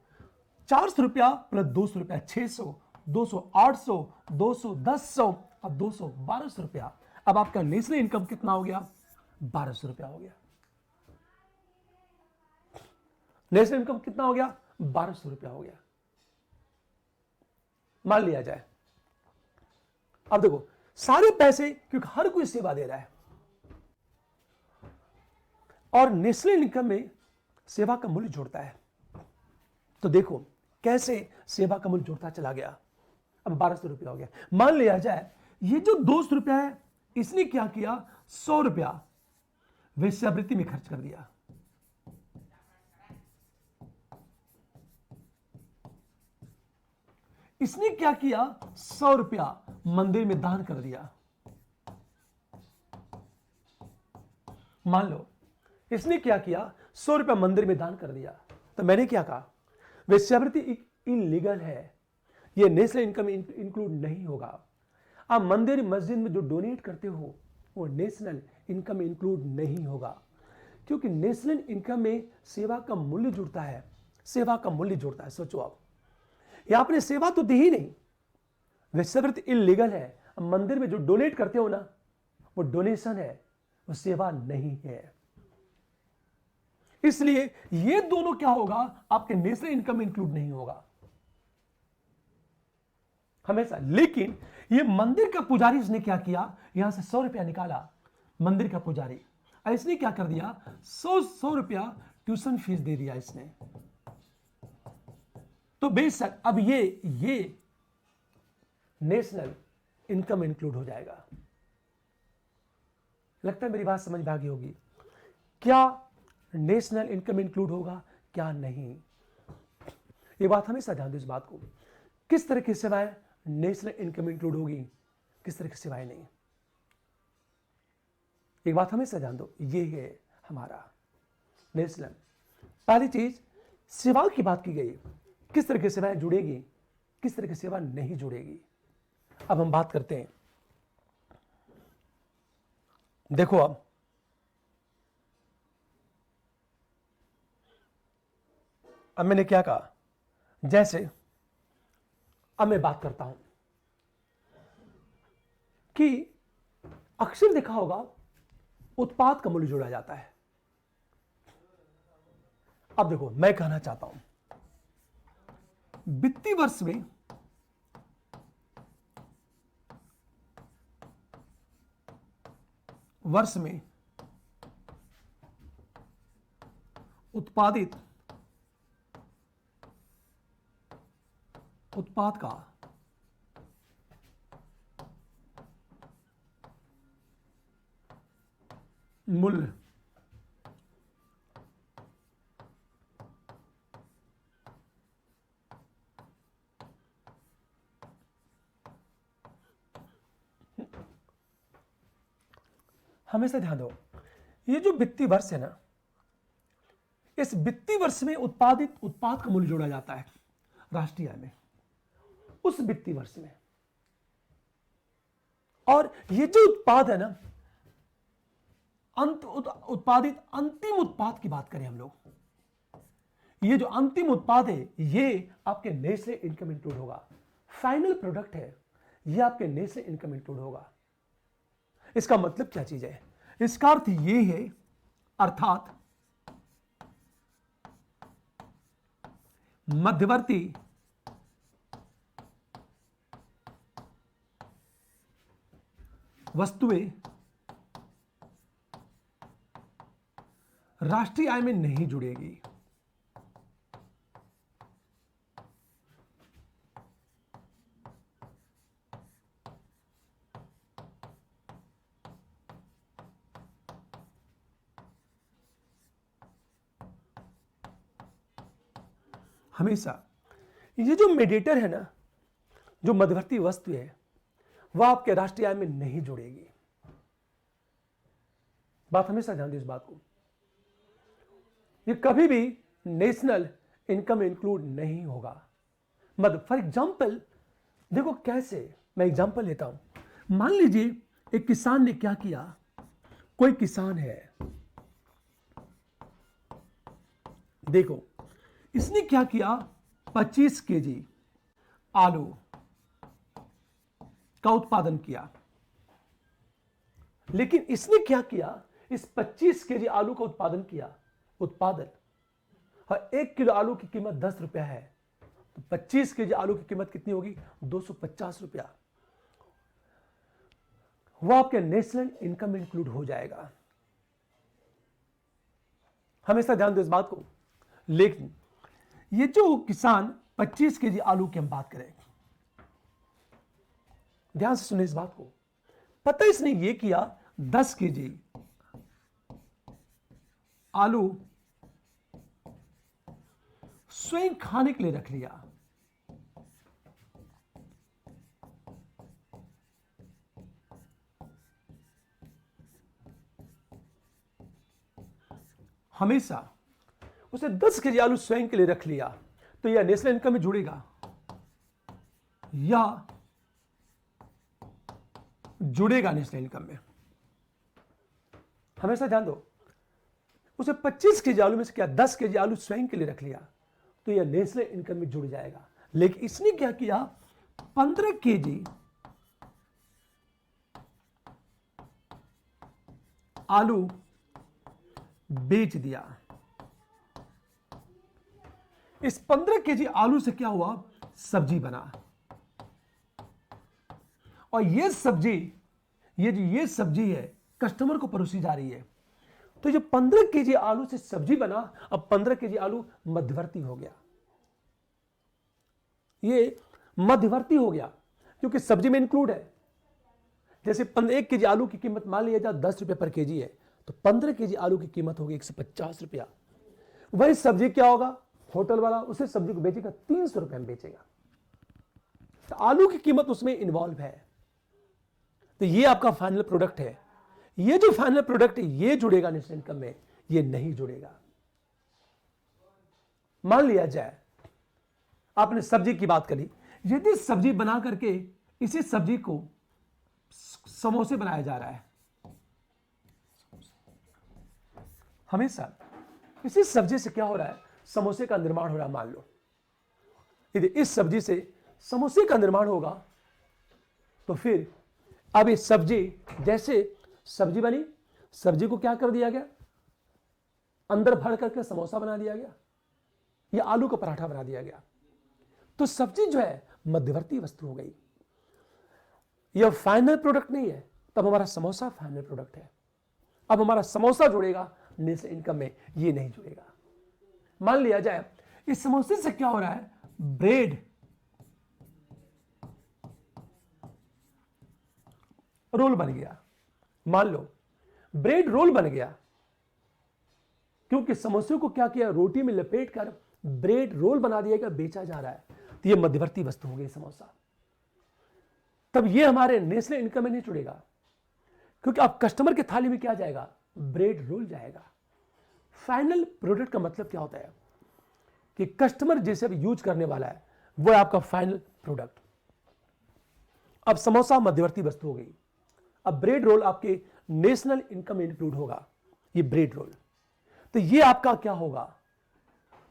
[SPEAKER 1] 400 रुपया प्लस 200 रुपया 600, 200 800, 200 1000 और 200 1200 रुपया। अब आपका नेशनल इनकम कितना हो गया 1200 रुपया हो गया। नेशनल इनकम कितना हो गया 1200 रुपया हो गया, मान लिया जाए। अब देखो सारे पैसे, क्योंकि हर कोई सेवा दे रहा है और नेशनल इनकम में सेवा का मूल्य जुड़ता है, तो देखो कैसे सेवा का मूल्य जुड़ता चला गया। अब 1200 रुपया हो गया। मान लिया जाए ये जो 200 रुपया है, इसने क्या किया 100 रुपया वेश्यावृत्ति में खर्च कर दिया। इसने क्या किया 100 रुपया मंदिर में दान कर दिया। मान लो इसने क्या किया 100 रुपया मंदिर में दान कर दिया, तो मैंने क्या कहा वेश्यावृत्ति इलीगल है, यह नेशनल इनकम इंक्लूड नहीं होगा। आप मंदिर मस्जिद में जो डोनेट करते हो वो नेशनल इनकम में इंक्लूड नहीं होगा, क्योंकि नेशनल इनकम में सेवा का मूल्य जुड़ता है। सेवा का मूल्य जुड़ता है। सोचो आप, ये आपने सेवा तो दी ही नहीं, वेश्यावृत्ति इलीगल है। अब मंदिर में जो डोनेट करते हो ना वो डोनेशन है, वो सेवा नहीं है। इसलिए ये दोनों क्या होगा आपके नेशनल इनकम में इंक्लूड नहीं होगा हमेशा। लेकिन ये मंदिर का पुजारी इसने क्या किया, यहां से 100 रुपया निकाला मंदिर का पुजारी, इसने क्या कर दिया 100 रुपया ट्यूशन फीस दे दिया इसने। तो बेशक अब ये नेशनल इनकम इंक्लूड हो जाएगा। लगता है मेरी बात समझ में आ गई होगी। क्या नेशनल इनकम इंक्लूड होगा, क्या नहीं, ये बात हमेशा ध्यान दो इस बात को। किस तरह की सेवाएं नेशनल इनकम इंक्लूड होगी, किस तरह की सेवाएं नहीं, एक बात हमेशा ध्यान दो। ये है हमारा नेशनल। पहली चीज सेवा की बात की गई, किस तरह की सेवाएं जुड़ेगी, किस तरह की सेवा नहीं जुड़ेगी। अब हम बात करते हैं, देखो अब मैंने क्या कहा, जैसे अब मैं बात करता हूं कि अक्सर देखा होगा उत्पाद का मूल्य जोड़ा जाता है। अब देखो मैं कहना चाहता हूं वित्तीय वर्ष में उत्पादित उत्पाद का मूल्य हमेशा ध्यान दो, ये जो वित्तीय वर्ष है ना, इस वित्तीय वर्ष में उत्पादित उत्पाद का मूल्य जोड़ा जाता है राष्ट्रीय आय में, उस वित्तीय वर्ष में। और ये जो उत्पाद है ना, उत्पादित अंतिम उत्पाद की बात करें हम लोग, ये जो अंतिम उत्पाद है ये आपके नेशनल इनकम इंक्लूड होगा। फाइनल प्रोडक्ट है ये आपके नेशनल इनकम इंक्लूड होगा। इसका मतलब क्या चीज है, इसका अर्थ ये है, अर्थात मध्यवर्ती वस्तुएं राष्ट्रीय आय में नहीं जुड़ेगी। हमेशा ये जो मेडिएटर है ना, जो मध्यवर्ती वस्तु है, वह आपके राष्ट्रीय आय में नहीं जुड़ेगी। बात हमेशा ध्यान दो इस बात को, ये कभी भी नेशनल इनकम इंक्लूड नहीं होगा। मतलब फॉर एग्जाम्पल देखो कैसे, मैं एग्जाम्पल लेता हूं। मान लीजिए एक किसान ने क्या किया, कोई किसान है, देखो इसने क्या किया, 25 केजी आलू का उत्पादन किया। लेकिन इसने क्या किया, इस 25 केजी आलू का उत्पादन किया, उत्पादन, और 1 किलो आलू की कीमत 10 रुपया है, तो 25 केजी आलू की कीमत कितनी होगी, 250 रुपया। वह आपके नेशनल इनकम में इंक्लूड हो जाएगा। हमेशा ध्यान दो इस बात को। लेकिन ये जो किसान 25 केजी आलू की हम बात करें, ध्यान से सुनिए इस बात को। पता है इसने ये किया, 10 केजी आलू स्वयं खाने के लिए रख लिया। हमेशा उसे 10 केजी आलू स्वयं के लिए रख लिया, तो यह नेशनल इनकम में जुड़ेगा या जुड़ेगा नेशनल इनकम में? हमेशा ध्यान दो, उसे 25 केजी आलू में से क्या 10 केजी आलू स्वयं के लिए रख लिया, तो यह नेशनल इनकम में जुड़ जाएगा। लेकिन इसने क्या किया, 15 केजी आलू बेच दिया। इस 15 केजी आलू से क्या हुआ, सब्जी बना। और ये सब्जी, ये सब्जी है कस्टमर को परोसी जा रही है। तो जो 15 केजी आलू से सब्जी बना, अब 15 केजी आलू मध्यवर्ती हो गया। ये मध्यवर्ती हो गया क्योंकि सब्जी में इंक्लूड है। जैसे 1 केजी आलू की कीमत मान लिया जाए 10 रुपए पर केजी है, तो 15 केजी आलू की कीमत होगी 150 रुपया। वही सब्जी क्या होगा, होटल वाला उसे सब्जी को बेचेगा 300 रुपए में बेचेगा। तो आलू की कीमत उसमें इन्वॉल्व है। तो ये आपका फाइनल प्रोडक्ट है। ये जो फाइनल प्रोडक्ट है ये जुड़ेगा नेशनल इनकम में, ये नहीं जुड़ेगा। मान लिया जाए आपने सब्जी की बात करी, यदि सब्जी बना करके इसी सब्जी को समोसे बनाया जा रहा है, हमेशा इसी सब्जी से क्या हो रहा है, समोसे का निर्माण हो रहा है। मान लो यदि इस सब्जी से समोसे का निर्माण होगा, तो फिर अब ये सब्जी, जैसे सब्जी बनी, सब्जी को क्या कर दिया गया, अंदर भर करके समोसा बना दिया गया या आलू का पराठा बना दिया गया। तो सब्जी जो है मध्यवर्ती वस्तु हो गई, यह फाइनल प्रोडक्ट नहीं है। तब हमारा समोसा फाइनल प्रोडक्ट है। अब हमारा समोसा जुड़ेगा नेशनल इनकम में, ये नहीं जुड़ेगा। मान लिया जाए इस समोसे से क्या हो रहा है, ब्रेड रोल बन गया। मान लो ब्रेड रोल बन गया, क्योंकि समोसे को क्या किया, रोटी में लपेट कर ब्रेड रोल बना दिया गया, बेचा जा रहा है। तो ये मध्यवर्ती वस्तु हो गई समोसा। तब ये हमारे नेशनल इनकम में नहीं जुड़ेगा, क्योंकि अब कस्टमर के थाली में क्या जाएगा, ब्रेड रोल जाएगा। फाइनल प्रोडक्ट का मतलब क्या होता है कि कस्टमर जिसे भी यूज करने वाला है वो है आपका फाइनल प्रोडक्ट। अब समोसा मध्यवर्ती वस्तु हो गई। अब ब्रेड रोल आपके नेशनल इनकम में इंक्लूड होगा, ये ब्रेड रोल। तो ये आपका क्या होगा,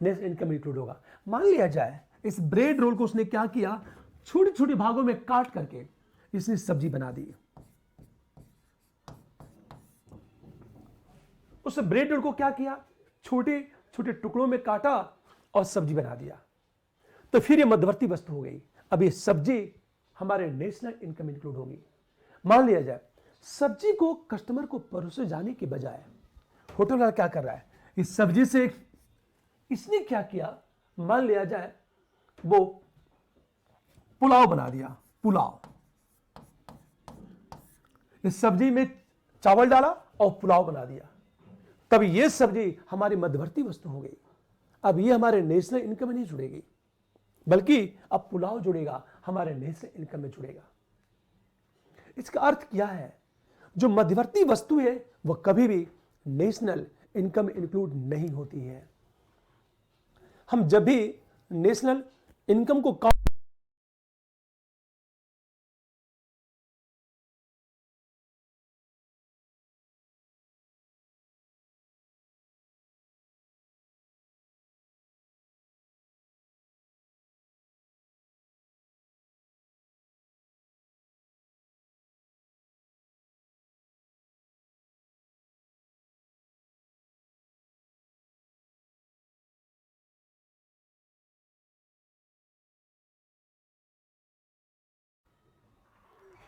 [SPEAKER 1] नेशनल इनकम में इंक्लूड होगा। मान लिया जाए इस ब्रेड रोल को उसने क्या किया, छोटे छोटे भागों में काट करके इसने सब्जी बना दी। उस ब्रेड रोल को क्या किया, छोटे छोटे टुकड़ों में काटा और सब्जी बना दिया। तो फिर ये मध्यवर्ती वस्तु हो गई। अब ये सब्जी हमारे नेशनल इनकम में इंक्लूड होगी। मान लिया जाए सब्जी को कस्टमर को परोसे जाने के बजाय होटल वाला क्या कर रहा है, इस सब्जी से इसने क्या किया, मान लिया जाए वो पुलाव बना दिया। पुलाव, इस सब्जी में चावल डाला और पुलाव बना दिया। तब ये सब्जी हमारी मध्यवर्ती वस्तु हो गई। अब ये हमारे नेशनल इनकम में नहीं जुड़ेगी, बल्कि अब पुलाव जुड़ेगा, हमारे नेशनल इनकम में जुड़ेगा। इसका अर्थ क्या है, जो मध्यवर्ती वस्तु है वह कभी भी नेशनल इनकम में इंक्लूड नहीं होती है। हम जब भी नेशनल इनकम को काउंट,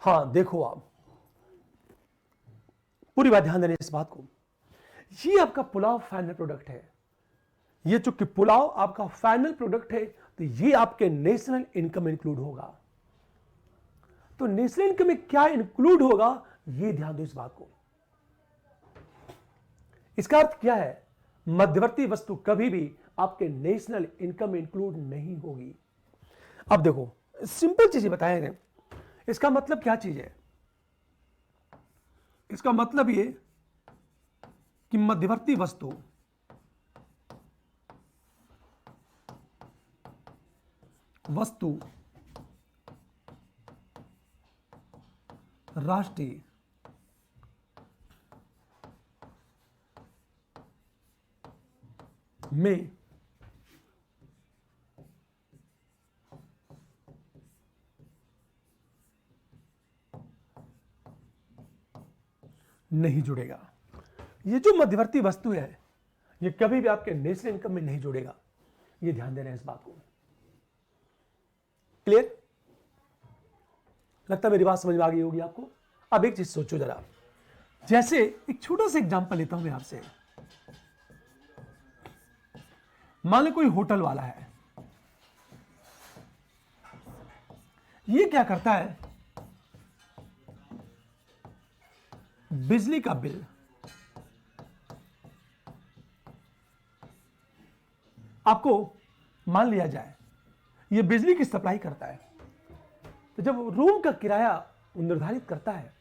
[SPEAKER 1] हाँ देखो आप पूरी बात ध्यान देने इस बात को, ये आपका पुलाव फाइनल प्रोडक्ट है। ये चूंकि पुलाव आपका फाइनल प्रोडक्ट है तो ये आपके नेशनल इनकम इंक्लूड होगा। तो नेशनल इनकम में क्या इंक्लूड होगा ये ध्यान दो इस बात को। इसका अर्थ क्या है, मध्यवर्ती वस्तु कभी भी आपके नेशनल इनकम में इंक्लूड नहीं होगी। अब देखो सिंपल चीज बताए हैं, इसका मतलब क्या चीज है, इसका मतलब ये कि मध्यवर्ती वस्तु राष्ट्रीय में नहीं जुड़ेगा। ये जो मध्यवर्ती वस्तु है ये कभी भी आपके नेशनल इनकम में नहीं जुड़ेगा, ये ध्यान देना है इस बात को। क्लियर? लगता है मेरी बात समझ में आ गई होगी आपको। अब एक चीज सोचो जरा, जैसे एक छोटा सा एग्जांपल लेता हूं मैं आपसे। मान लो कोई होटल वाला है, ये क्या करता है, बिजली का बिल आपको मान लिया जाए ये बिजली की सप्लाई करता है, तो जब रूम का किराया निर्धारित करता है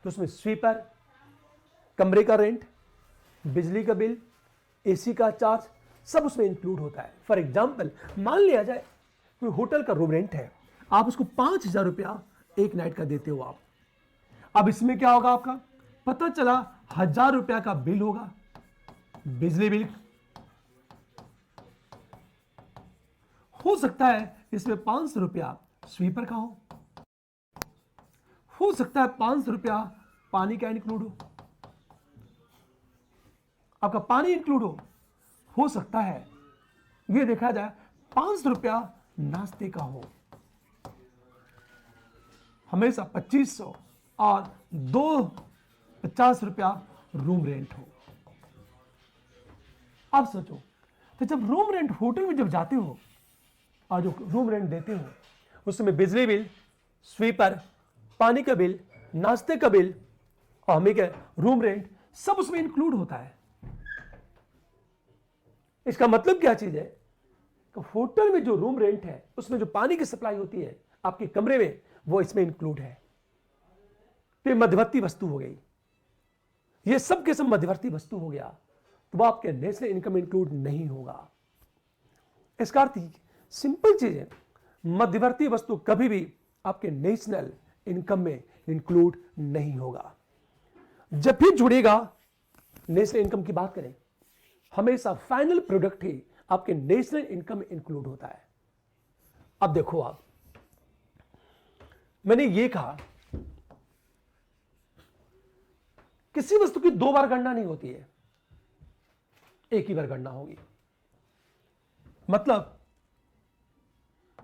[SPEAKER 1] तो उसमें स्वीपर, कमरे का रेंट, बिजली का बिल, एसी का चार्ज सब उसमें इंक्लूड होता है। फॉर एग्जाम्पल मान लिया जाए कोई होटल का रूम रेंट है, आप उसको 5,000 रुपया एक नाइट का देते हो आप। अब इसमें क्या होगा, आपका पता चला 1,000 रुपया का बिल होगा, बिजली बिल हो सकता है इसमें 500 रुपया स्वीपर का हो सकता है 500 रुपया पानी का इंक्लूड आपका पानी इंक्लूड हो सकता है ये देखा जाए 500 रुपया नाश्ते का हो, हमेशा 2500 और 250 रुपया रूम रेंट हो। अब सोचो, तो जब रूम रेंट होटल में जब जाते हो और जो रूम रेंट देते हो उसमें बिजली बिल, स्वीपर, पानी का बिल, नाश्ते का बिल और हमें क्या रूम रेंट सब उसमें इंक्लूड होता है। इसका मतलब क्या चीज है कि होटल में जो रूम रेंट है उसमें जो पानी की सप्लाई होती है आपके कमरे में वो इसमें इंक्लूड है। तो ये मध्यवर्ती वस्तु हो गई, ये सब के सब मध्यवर्ती वस्तु हो गया, तो वो आपके नेशनल इनकम इंक्लूड नहीं होगा। इसका अर्थ सिंपल चीज है, मध्यवर्ती वस्तु कभी भी आपके नेशनल इनकम में इंक्लूड नहीं होगा। जब भी जुड़ेगा नेशनल इनकम की बात करें, हमेशा फाइनल प्रोडक्ट ही आपके नेशनल इनकम में इंक्लूड होता है। अब देखो आप, मैंने ये कहा किसी वस्तु की दो बार गणना नहीं होती है, एक ही बार गणना होगी। मतलब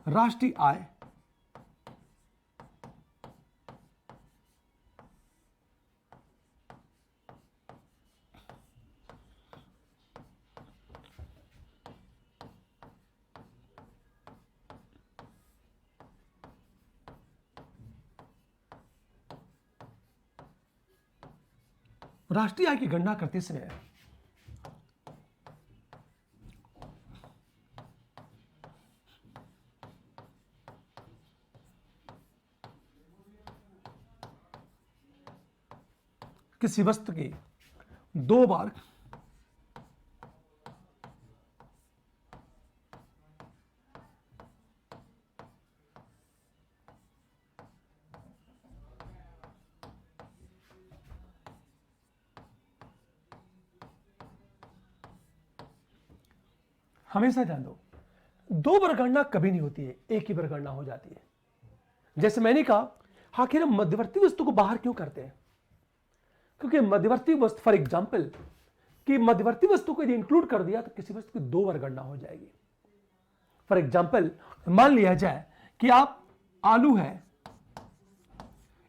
[SPEAKER 1] राष्ट्रीय आय राष्ट्रीय आय की गणना करते समय किसी वस्तु की दो बार हमेशा ध्यान दो, दो बार गणना कभी नहीं होती है, एक ही बार गणना हो जाती है। जैसे मैंने कहा, आखिर हम मध्यवर्ती वस्तु को बाहर क्यों करते हैं? क्योंकि मध्यवर्ती वस्तु, फॉर एग्जाम्पल, कि मध्यवर्ती वस्तु को यदि इंक्लूड कर दिया तो किसी वस्तु की दो बार गणना हो जाएगी। फॉर एग्जाम्पल, मान लिया जाए कि आप आलू है,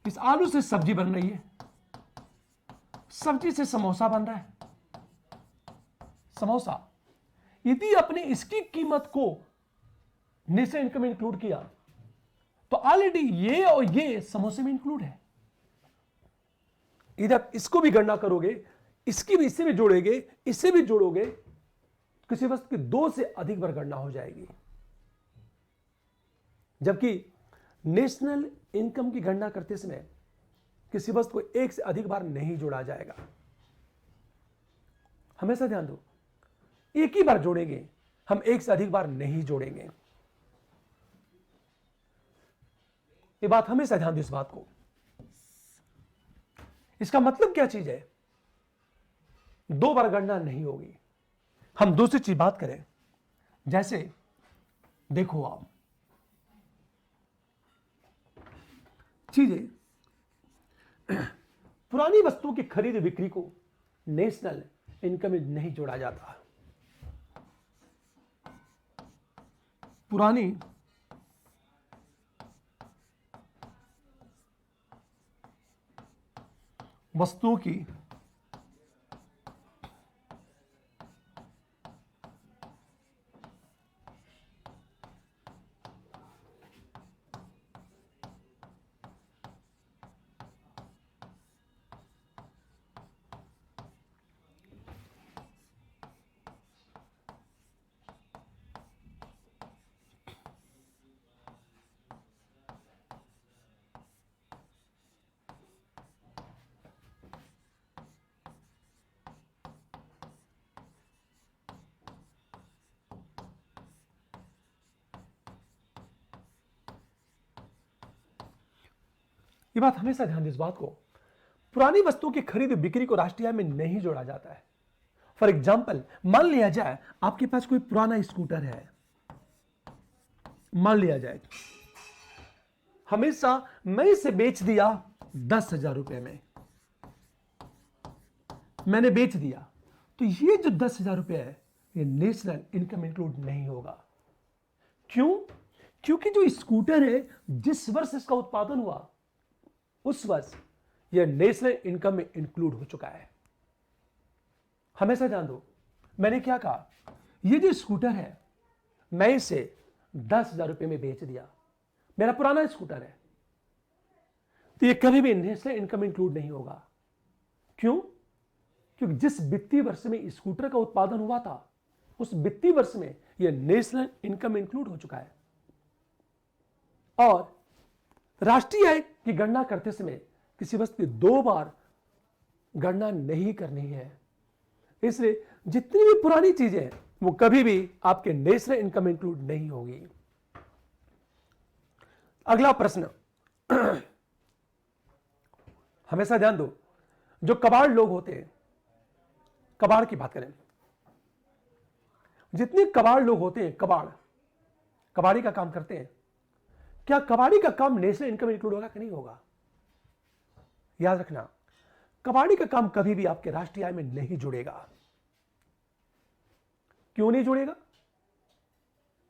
[SPEAKER 1] इस आलू से सब्जी बन रही है, सब्जी से समोसा बन रहा है। समोसा, यदि आपने इसकी कीमत को नेशनल इनकम में इंक्लूड किया तो ऑलरेडी ये और ये समोसे में इंक्लूड है। इधर इसको भी गणना करोगे, इसकी भी, इससे भी जोड़ेंगे, इससे भी जोड़ोगे, किसी वस्तु की दो से अधिक बार गणना हो जाएगी। जबकि नेशनल इनकम की गणना करते समय किसी वस्तु को एक से अधिक बार नहीं जोड़ा जाएगा। हमेशा ध्यान दो, एक ही बार जोड़ेंगे हम, एक से अधिक बार नहीं जोड़ेंगे। ये बात हमेशा ध्यान दो, इस बात को। इसका मतलब क्या चीज है? दो बार गणना नहीं होगी। हम दूसरी चीज बात करें, जैसे देखो आप चीजें, पुरानी वस्तुओं की खरीद बिक्री को नेशनल इनकम में नहीं जोड़ा जाता। पुरानी वस्तुओं की ये बात हमेशा ध्यान दें, इस बात को। पुरानी वस्तुओं की खरीद बिक्री को राष्ट्रीय आय में नहीं जोड़ा जाता है। फॉर एग्जाम्पल, मान लिया जाए आपके पास कोई पुराना स्कूटर है, मान लिया जाए हमेशा मैं इसे बेच दिया 10,000 रुपए में, मैंने बेच दिया, तो ये जो 10,000 रुपए है ये नेशनल इनकम इंक्लूड नहीं होगा। क्यों? क्योंकि जो स्कूटर है, जिस वर्ष इसका उत्पादन हुआ उस वर्ष यह नेशनल इनकम में इंक्लूड हो चुका है। हमेशा ध्यान दो, मैंने क्या कहा, ये जो स्कूटर है मैं इसे 10,000 रुपए में बेच दिया, मेरा पुराना स्कूटर है, तो ये कभी भी नेशनल इनकम में इंक्लूड नहीं होगा। क्यों? क्योंकि जिस वित्तीय वर्ष में स्कूटर का उत्पादन हुआ था उस वित्तीय वर्ष में यह नेशनल इनकम में इंक्लूड हो चुका है। और राष्ट्रीय आय की गणना करते समय किसी वस्तु की दो बार गणना नहीं करनी है। इसलिए जितनी भी पुरानी चीजें हैं वो कभी भी आपके नेशनल इनकम में इंक्लूड नहीं होगी। अगला प्रश्न, हमेशा ध्यान दो, जो कबाड़ लोग होते हैं, कबाड़ की बात करें, जितने कबाड़ लोग होते हैं, कबाड़ी का काम करते हैं, क्या कबाड़ी का काम नेशनल इनकम में इंक्लूड होगा कि नहीं होगा? याद रखना, कबाड़ी का काम कभी भी आपके राष्ट्रीय आय में नहीं जुड़ेगा। क्यों नहीं जुड़ेगा?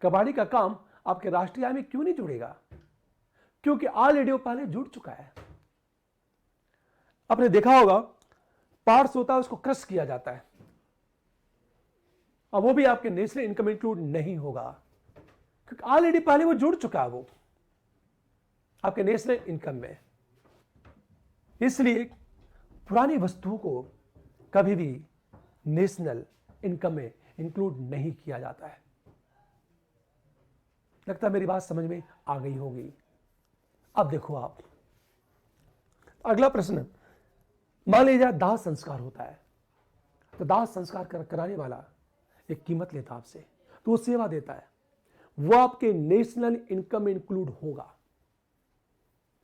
[SPEAKER 1] कबाड़ी का काम आपके राष्ट्रीय आय में क्यों नहीं जुड़ेगा? क्योंकि ऑलरेडी वो पहले जुड़ चुका है। आपने देखा होगा, पार्ट्स होता है उसको क्रश किया जाता है, अब वो भी आपके नेशनल इनकम में इंक्लूड नहीं होगा क्योंकि ऑलरेडी पहले वो जुड़ चुका है वो आपके नेशनल इनकम में। इसलिए पुरानी वस्तुओं को कभी भी नेशनल इनकम में इंक्लूड नहीं किया जाता है। लगता है मेरी बात समझ में आ गई होगी। अब देखो आप, अगला प्रश्न, मान लीजिए दाह संस्कार होता है, तो दाह संस्कार कराने वाला एक कीमत लेता आपसे, तो वो सेवा देता है, वो आपके नेशनल इनकम में इंक्लूड होगा।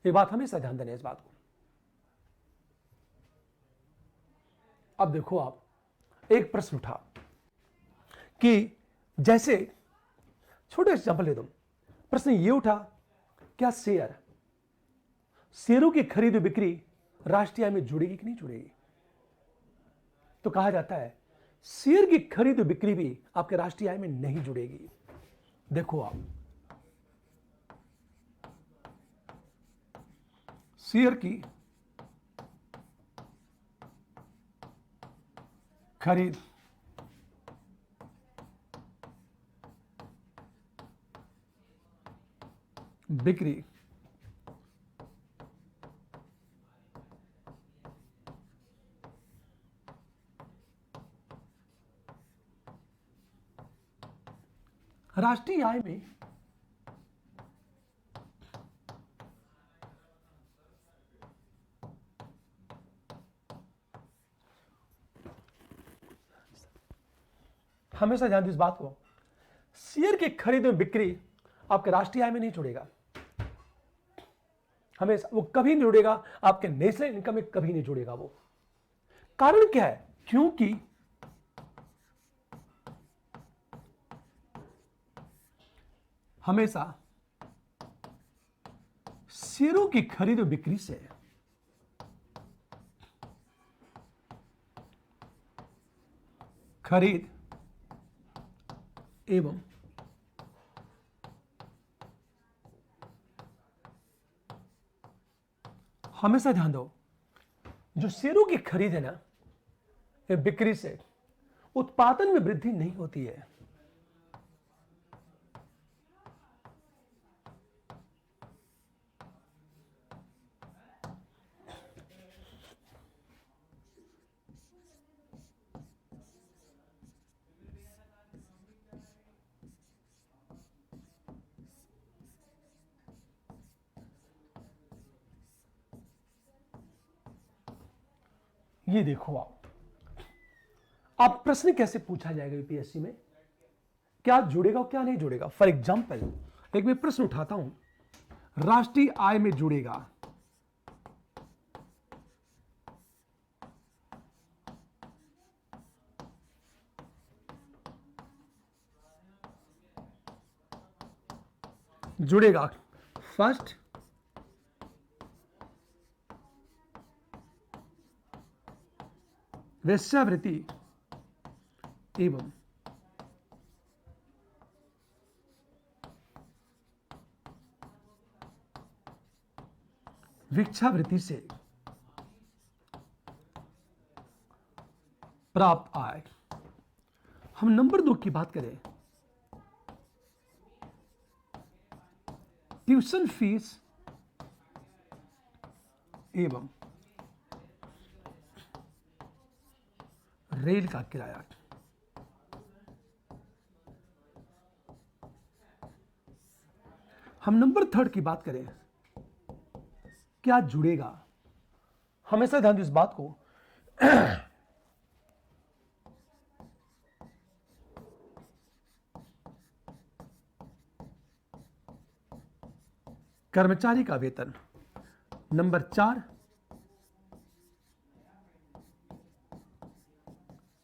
[SPEAKER 1] ये बात हमेशा ध्यान देना इस बात को। अब देखो आप, एक प्रश्न उठा कि जैसे छोटे एग्जाम्पल ले दो, प्रश्न ये उठा, क्या शेयरों की खरीद बिक्री राष्ट्रीय आय में जुड़ेगी कि नहीं जुड़ेगी? तो कहा जाता है शेयर की खरीद बिक्री भी आपके राष्ट्रीय आय में नहीं जुड़ेगी। देखो आप, शेयर की खरीद बिक्री राष्ट्रीय आय में हमेशा ध्यान दो इस बात को, शेयर की खरीद में बिक्री आपके राष्ट्रीय आय में नहीं जुड़ेगा, हमेशा वो कभी नहीं जुड़ेगा, आपके नेशनल इनकम में कभी नहीं जुड़ेगा। वो कारण क्या है? क्योंकि हमेशा शेयरों की खरीद और बिक्री से खरीद एवं हमेशा ध्यान दो, जो शेयरों की खरीद है ना, ये बिक्री से उत्पादन में वृद्धि नहीं होती है। ये देखो आप प्रश्न कैसे पूछा जाएगा यूपीएससी में, क्या जुड़ेगा और क्या नहीं जुड़ेगा। फॉर एग्जाम्पल एक मैं प्रश्न उठाता हूं, राष्ट्रीय आय में जुड़ेगा जुड़ेगा फर्स्ट वेश्यावृत्ति एवं भिक्षावृत्ति से प्राप्त आय। हम नंबर 2 की बात करें, ट्यूशन फीस एवं रेल का किराया। हम नंबर 3 की बात करें, क्या जुड़ेगा। हमेशा ध्यान दो इस बात को, कर्मचारी का वेतन। नंबर 4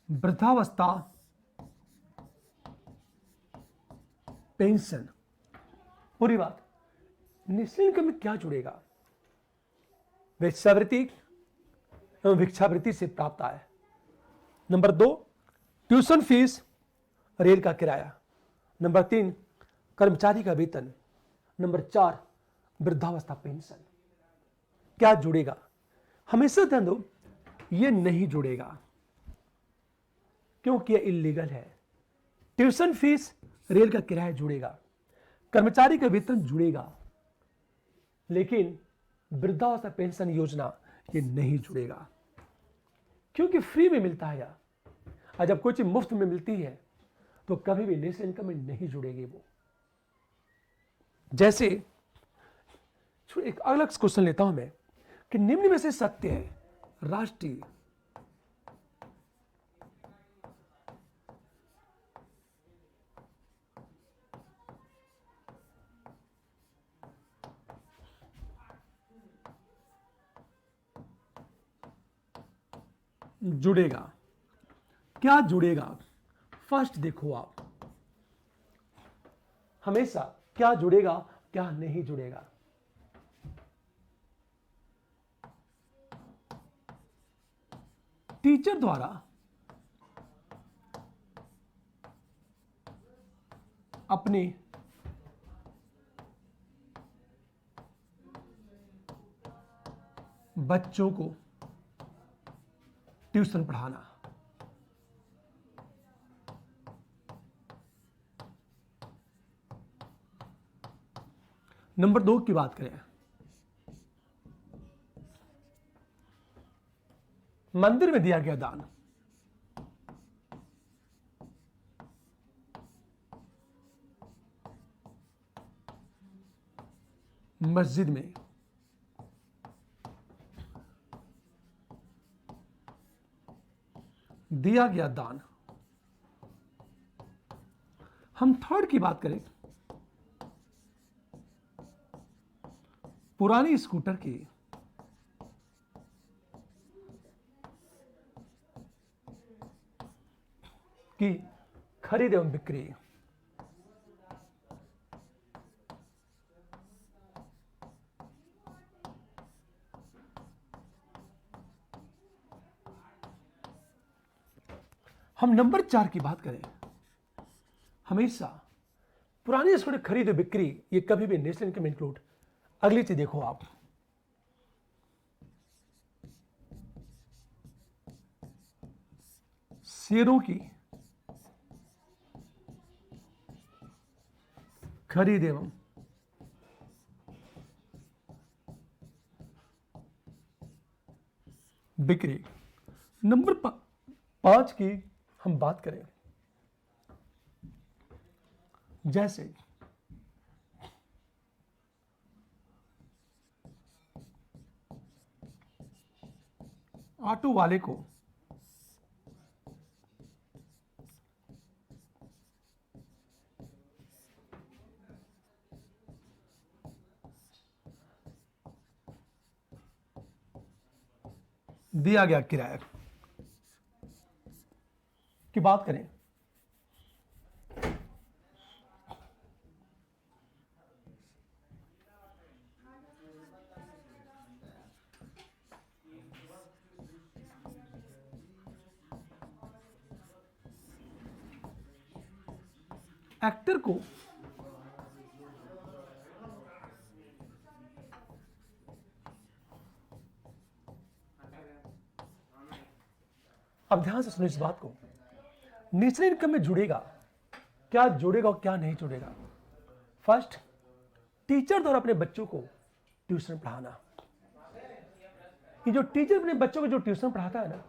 [SPEAKER 1] वृद्धावस्था पेंशन। पूरी बात, नेशनल इनकम में क्या जुड़ेगा? वेश्यावृत्ति एवं भिक्षावृत्ति से प्राप्त आय। नंबर 2 ट्यूशन फीस रेल का किराया। नंबर 3 कर्मचारी का वेतन। नंबर 4 वृद्धावस्था पेंशन। क्या जुड़ेगा? हमेशा ध्यान दो, ये नहीं जुड़ेगा क्योंकि ये इलीगल है। ट्यूशन फीस रेल का किराया जुड़ेगा, कर्मचारी का वेतन जुड़ेगा, लेकिन वृद्धावस्था पेंशन योजना ये नहीं जुड़ेगा क्योंकि फ्री में मिलता है यार। और जब कोई चीज मुफ्त में मिलती है तो कभी भी नेशनल इनकम में नहीं जुड़ेगी वो। जैसे एक अलग क्वेश्चन लेता हूं मैं कि निम्न में से सत्य है, राष्ट्रीय जुड़ेगा। क्या जुड़ेगा? फर्स्ट देखो आप, हमेशा क्या जुड़ेगा, क्या नहीं जुड़ेगा। टीचर द्वारा अपने बच्चों को ट्यूशन पढ़ाना। नंबर 2 की बात करें, मंदिर में दिया गया दान। मस्जिद में दिया गया दान। हम थर्ड की बात करें, पुरानी स्कूटर की खरीद एवं बिक्री। हम नंबर 4 की बात करें, हमेशा पुरानी स्कूटर खरीद और बिक्री, ये कभी भी नेशनल इनकम इंक्लूड। अगली चीज देखो आप, शेयरों की खरीद एवं बिक्री। नंबर 5 की हम बात करें, जैसे ऑटो वाले को दिया गया किराया की बात करें, एक्टर को अब ध्यान से सुनो इस बात को, नेशनल इनकम में जुड़ेगा, क्या जुड़ेगा और क्या नहीं जुड़ेगा। फर्स्ट, टीचर द्वारा अपने बच्चों को ट्यूशन पढ़ाना। ये जो टीचर अपने बच्चों को जो ट्यूशन पढ़ाता है ना,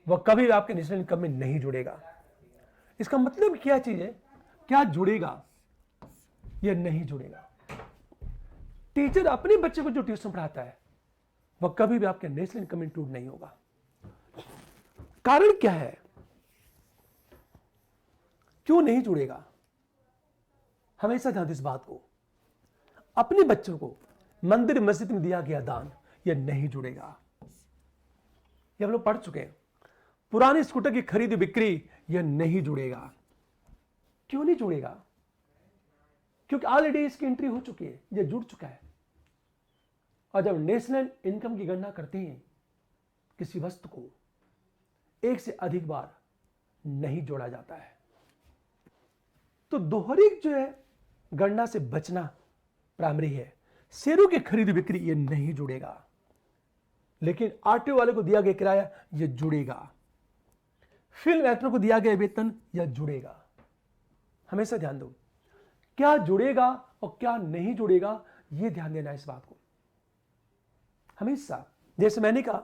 [SPEAKER 1] वह कभी भी आपके नेशनल इनकम में नहीं जुड़ेगा। इसका मतलब क्या चीज है, क्या जुड़ेगा या नहीं जुड़ेगा। टीचर अपने बच्चे को जो ट्यूशन पढ़ाता है वह कभी भी आपके नेशनल इनकम में इंक्लूड नहीं होगा। कारण क्या है, क्यों नहीं जुड़ेगा। हमेशा ध्यान दें इस बात को, अपने बच्चों को मंदिर मस्जिद में दिया गया दान यह नहीं जुड़ेगा। ये हम लोग पढ़ चुके हैं। पुरानी स्कूटर की खरीद बिक्री यह नहीं जुड़ेगा। क्यों नहीं जुड़ेगा, क्योंकि ऑलरेडी इसकी एंट्री हो चुकी है, यह जुड़ चुका है। और जब नेशनल इनकम की गणना करते हैं, किसी वस्तु को एक से अधिक बार नहीं जोड़ा जाता है, तो दोहरी जो है गणना से बचना प्राइमरी है। शेयरों की खरीद बिक्री ये नहीं जुड़ेगा, लेकिन ऑटो वाले को दिया गया किराया यह जुड़ेगा। फिल्म एक्टर को दिया गया वेतन यह जुड़ेगा। हमेशा ध्यान दो, क्या जुड़ेगा और क्या नहीं जुड़ेगा, यह ध्यान देना इस बात को। हमेशा, जैसे मैंने कहा,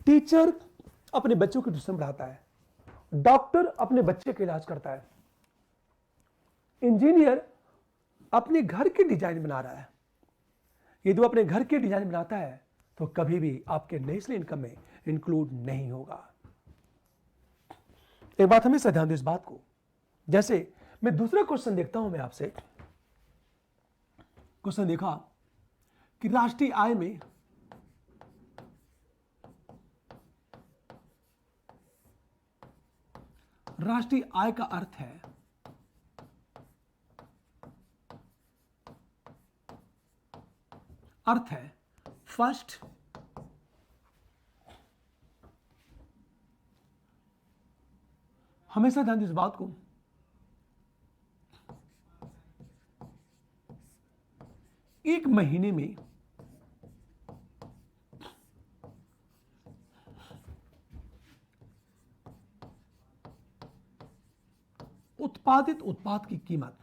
[SPEAKER 1] टीचर अपने बच्चों को ट्यूशन पढ़ाता है, डॉक्टर अपने बच्चे का इलाज करता है, इंजीनियर अपने घर की डिजाइन बना रहा है। यदि वो अपने घर की डिजाइन बनाता है तो कभी भी आपके नेशनल इनकम में इंक्लूड नहीं होगा। एक बात हमेशा ध्यान दो इस बात को। जैसे मैं दूसरा क्वेश्चन देखता हूं, मैं आपसे क्वेश्चन देखा कि राष्ट्रीय आय में राष्ट्रीय आय का अर्थ है अर्थ है फर्स्ट, हमेशा ध्यान दीजिए इस बात को, एक महीने में उत्पादित उत्पाद की कीमत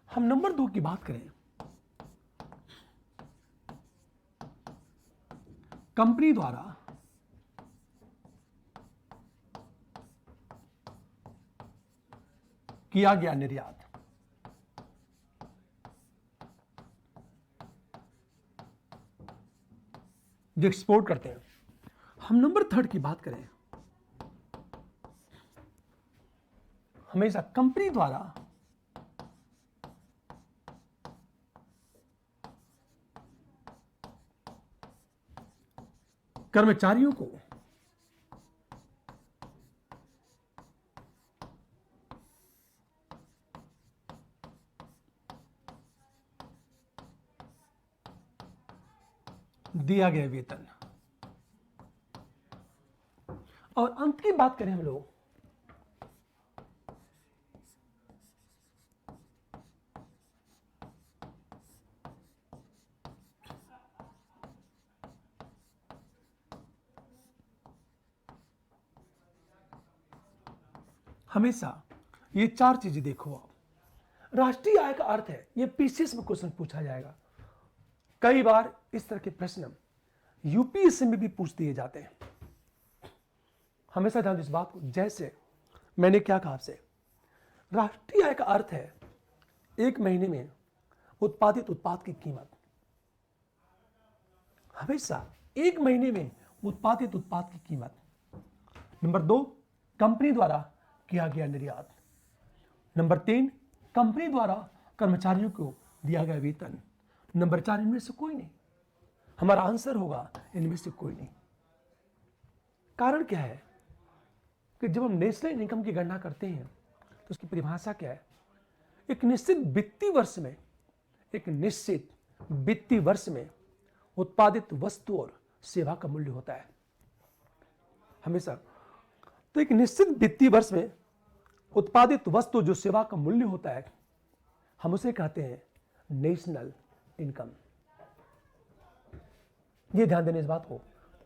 [SPEAKER 1] हम नंबर 2 की बात करें, कंपनी द्वारा किया गया निर्यात, जो एक्सपोर्ट करते हैं। हम नंबर 3 की बात करें, हमेशा कंपनी द्वारा कर्मचारियों को दिया गया वेतन। और अंत की बात करें हम लोग, हमेशा ये 4 चीजें देखो आप। राष्ट्रीय आय का अर्थ है, ये पीसीएस में क्वेश्चन पूछा जाएगा। कई बार इस तरह के प्रश्न यूपीएससी में भी पूछ दिए जाते हैं। हमेशा ध्यान इस बात को, जैसे मैंने क्या कहा आपसे, राष्ट्रीय आय का अर्थ है एक महीने में उत्पादित उत्पाद की कीमत। हमेशा एक महीने में उत्पादित उत्पाद की कीमत। नंबर 2, कंपनी द्वारा किया गया निर्यात। नंबर 3, कंपनी द्वारा कर्मचारियों को दिया गया वेतन। नंबर 4, इनमें से कोई नहीं। हमारा आंसर होगा इनमें से कोई नहीं। कारण क्या है कि जब हम नेशनल इनकम की गणना करते हैं तो उसकी परिभाषा क्या है, एक निश्चित वित्तीय वर्ष में, एक निश्चित वित्तीय वर्ष में उत्पादित वस्तु और सेवा का मूल्य होता है हमेशा। तो एक निश्चित वित्तीय वर्ष में उत्पादित वस्तु जो सेवा का मूल्य होता है, हम उसे कहते हैं नेशनल इनकम। ये ध्यान देने इस बात को,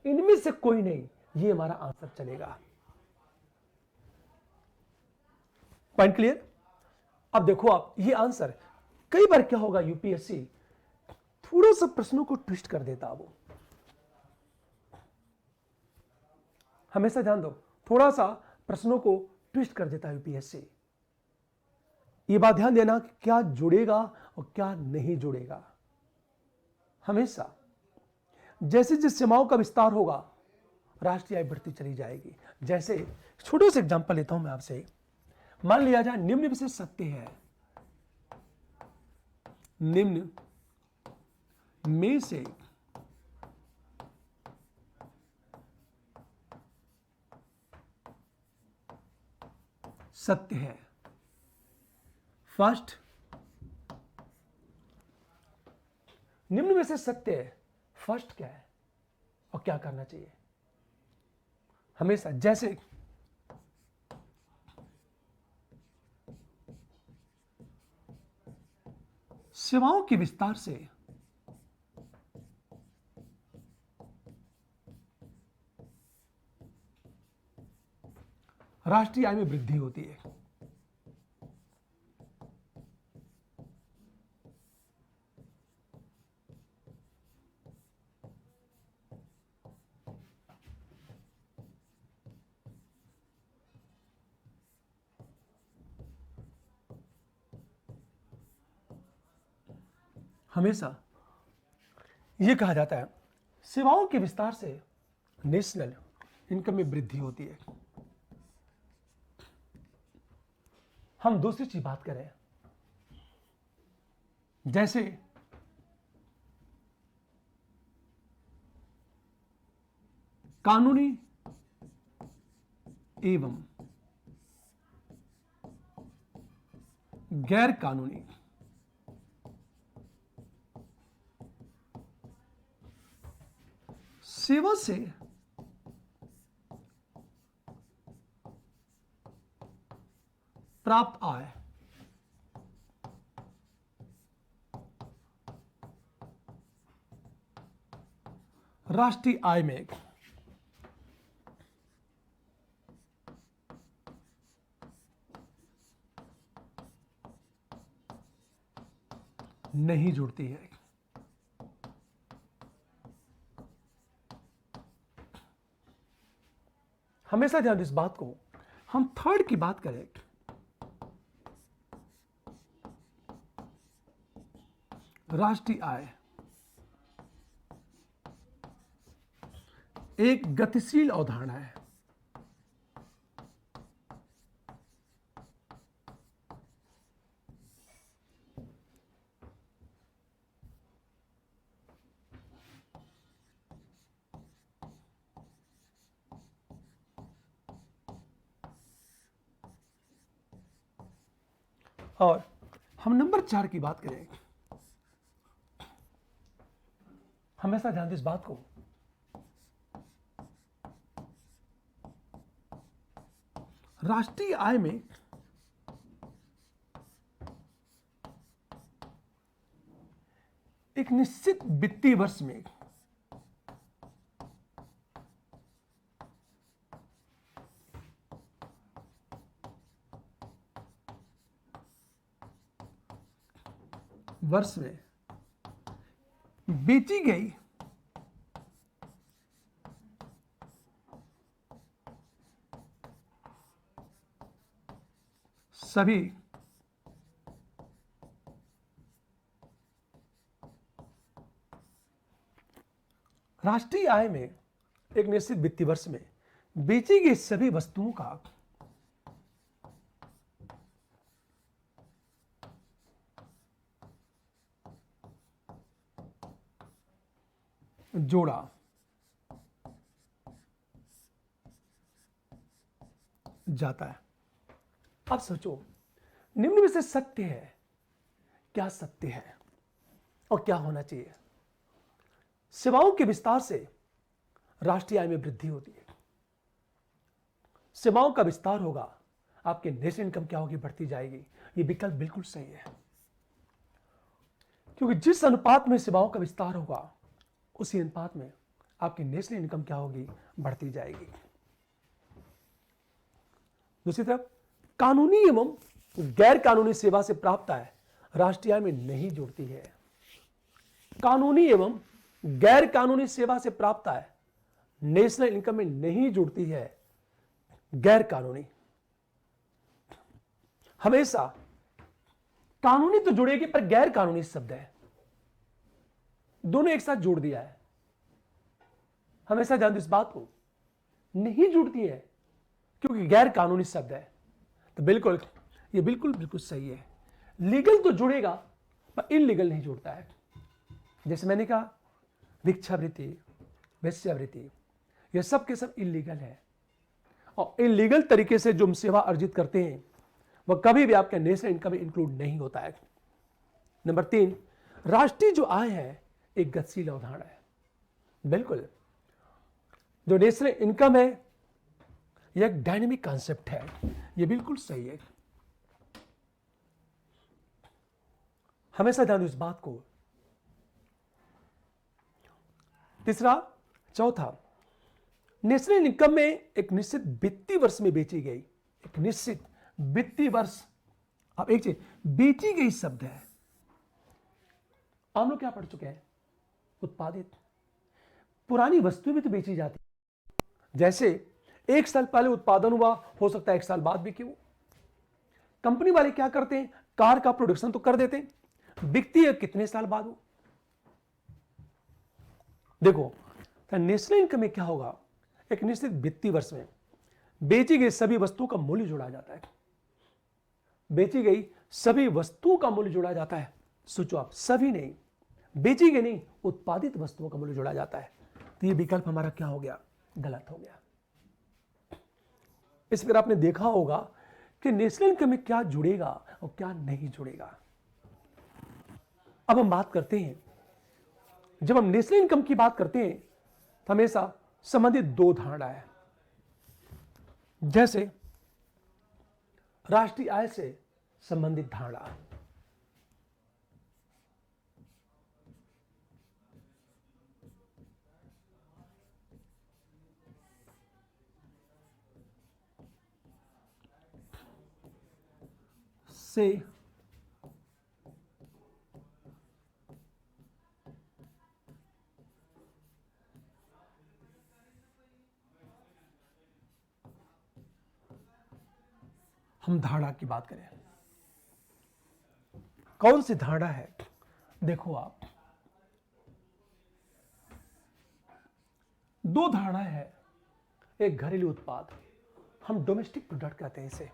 [SPEAKER 1] इनमें से कोई नहीं, ये हमारा आंसर चलेगा। Point clear? अब देखो आप, ये आंसर कई बार क्या होगा, यूपीएससी थोड़ा सा प्रश्नों को ट्विस्ट कर देता। वो हमेशा ध्यान दो, थोड़ा सा प्रश्नों को ट्विस्ट कर देता है यूपीएससी। ये बात ध्यान देना कि क्या जुड़ेगा और क्या नहीं जुड़ेगा। हमेशा जैसे जिस सीमाओं का विस्तार होगा, राष्ट्रीय आय बढ़ती चली जाएगी। जैसे छोटे से एग्जांपल लेता हूं मैं आपसे, मान लिया जाए निम्न में से सत्य है, निम्न में से सत्य है। फर्स्ट, निम्न में से सत्य है, फर्स्ट क्या है और क्या करना चाहिए। हमेशा जैसे सेवाओं के विस्तार से राष्ट्रीय आय में वृद्धि होती है। हमेशा यह कहा जाता है सेवाओं के विस्तार से नेशनल इनकम में वृद्धि होती है। हम दूसरी चीज बात करें, जैसे कानूनी एवं गैर कानूनी सेवा से प्राप्त आय राष्ट्रीय आय में नहीं जुड़ती है। हमेशा ध्यान इस बात को, हम थर्ड की बात करें, राष्ट्रीय आय एक गतिशील अवधारणा है। और हम नंबर 4 की बात करें, हमेशा ध्यान दें इस बात को, राष्ट्रीय आय में एक निश्चित वित्तीय वर्ष में बेची गई सभी राष्ट्रीय आय में एक निश्चित वित्तीय वर्ष में बेची गई सभी वस्तुओं का जोड़ा जाता है। अब सोचो, निम्न में से सत्य है, क्या सत्य है और क्या होना चाहिए? सेवाओं के विस्तार से राष्ट्रीय आय में वृद्धि होती है। सेवाओं का विस्तार होगा, आपके नेशनल इनकम क्या होगी? बढ़ती जाएगी। यह विकल्प बिल्कुल सही है, क्योंकि जिस अनुपात में सेवाओं का विस्तार होगा उसी अनुपात में आपकी नेशनल इनकम क्या होगी? बढ़ती जाएगी। दूसरी तरफ कानूनी एवं गैर कानूनी सेवा से प्राप्त आय राष्ट्रीय आय में नहीं जुड़ती है। कानूनी एवं गैर कानूनी सेवा से प्राप्त आय नेशनल इनकम में नहीं जुड़ती है। गैर कानूनी हमेशा कानूनी तो जुड़ेगी, पर गैर कानूनी शब्द है, दोनों एक साथ जोड़ दिया है। हमेशा ध्यान दो इस बात को, नहीं जुड़ती है क्योंकि गैर कानूनी शब्द है। तो बिल्कुल ये बिल्कुल सही है। लीगल तो जुड़ेगा पर इलीगल नहीं जुड़ता है। जैसे मैंने कहा, भिक्षावृत्ति, वेश्यावृत्ति, ये सब के सब इलीगल है, और इलीगल तरीके से जो हम सेवा अर्जित करते हैं वह कभी भी आपके नेशनल इनकम में इंक्लूड नहीं होता है। नंबर 3, राष्ट्रीय जो आय है एक गतिशील अवधारणा है। बिल्कुल, जो नेशनल इनकम है यह एक डायनेमिक कॉन्सेप्ट है, यह बिल्कुल सही है। हमेशा ध्यान दो इस बात को। तीसरा, चौथा, नेशनल इनकम में एक निश्चित वित्तीय वर्ष में बेची गई, एक निश्चित वित्तीय वर्ष। अब एक चीज, बेची गई शब्द है, हम लोग क्या पढ़ चुके हैं? उत्पादित। पुरानी वस्तुएं भी तो बेची जाती, जैसे एक साल पहले उत्पादन हुआ, हो सकता है एक साल बाद बिके वो। कंपनी वाले क्या करते हैं? कार का प्रोडक्शन तो कर देते हैं, बिकती है कितने साल बाद हो। देखो, नेशनल इनकम में क्या होगा? एक निश्चित वित्तीय वर्ष में बेची गई सभी वस्तुओं का मूल्य जोड़ा जाता है। बेची गई सभी वस्तुओं का मूल्य जोड़ा जाता है। सोचो आप, सभी नहीं, बेची गई नहीं, उत्पादित वस्तुओं का मूल्य जोड़ा जाता है। तो ये विकल्प हमारा क्या हो गया? गलत हो गया। इस पर आपने देखा होगा कि नेशनल इनकम में क्या जुड़ेगा और क्या नहीं जुड़ेगा। अब हम बात करते हैं, जब हम नेशनल इनकम की बात करते हैं तो हमेशा संबंधित दो धारणा है। जैसे राष्ट्रीय आय से संबंधित धारणा, से हम धारणा की बात करें, कौन सी धारणा है? देखो आप, दो धारणा है। एक घरेलू उत्पाद, हम डोमेस्टिक प्रोडक्ट कहते हैं इसे।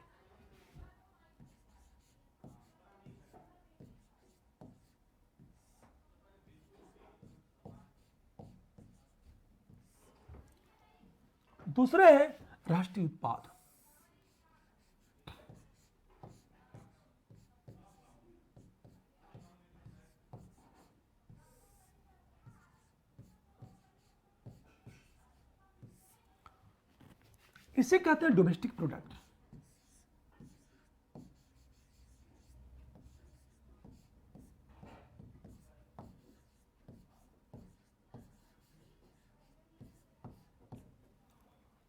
[SPEAKER 1] दूसरा है राष्ट्रीय उत्पाद। इसे कहते हैं डोमेस्टिक प्रोडक्ट।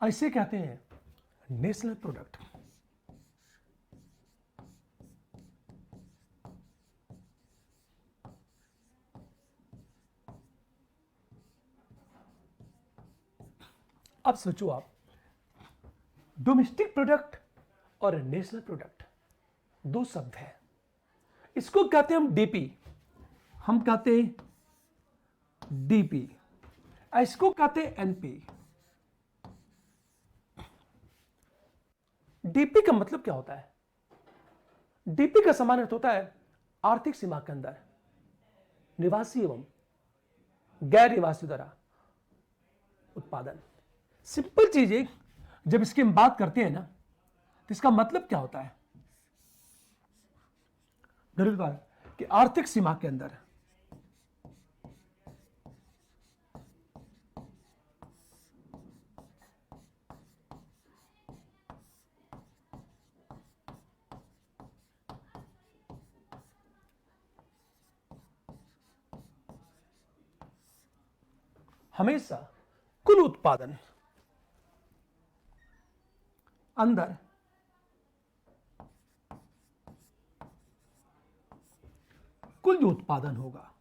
[SPEAKER 1] इसे कहते हैं नेशनल प्रोडक्ट। अब सोचो आप, डोमेस्टिक प्रोडक्ट और नेशनल प्रोडक्ट दो शब्द है। इसको कहते हैं हम डीपी, हम कहते हैं डीपी, इसको कहते हैं एनपी। डीपी का मतलब क्या होता है? डीपी का समान अर्थ होता है आर्थिक सीमा के अंदर निवासी एवं गैर निवासी द्वारा उत्पादन। सिंपल चीज है, जब इसकी हम बात करते हैं ना तो इसका मतलब क्या होता है? कि आर्थिक सीमा के अंदर हमेशा कुल उत्पादन अंदर कुल जो उत्पादन होगा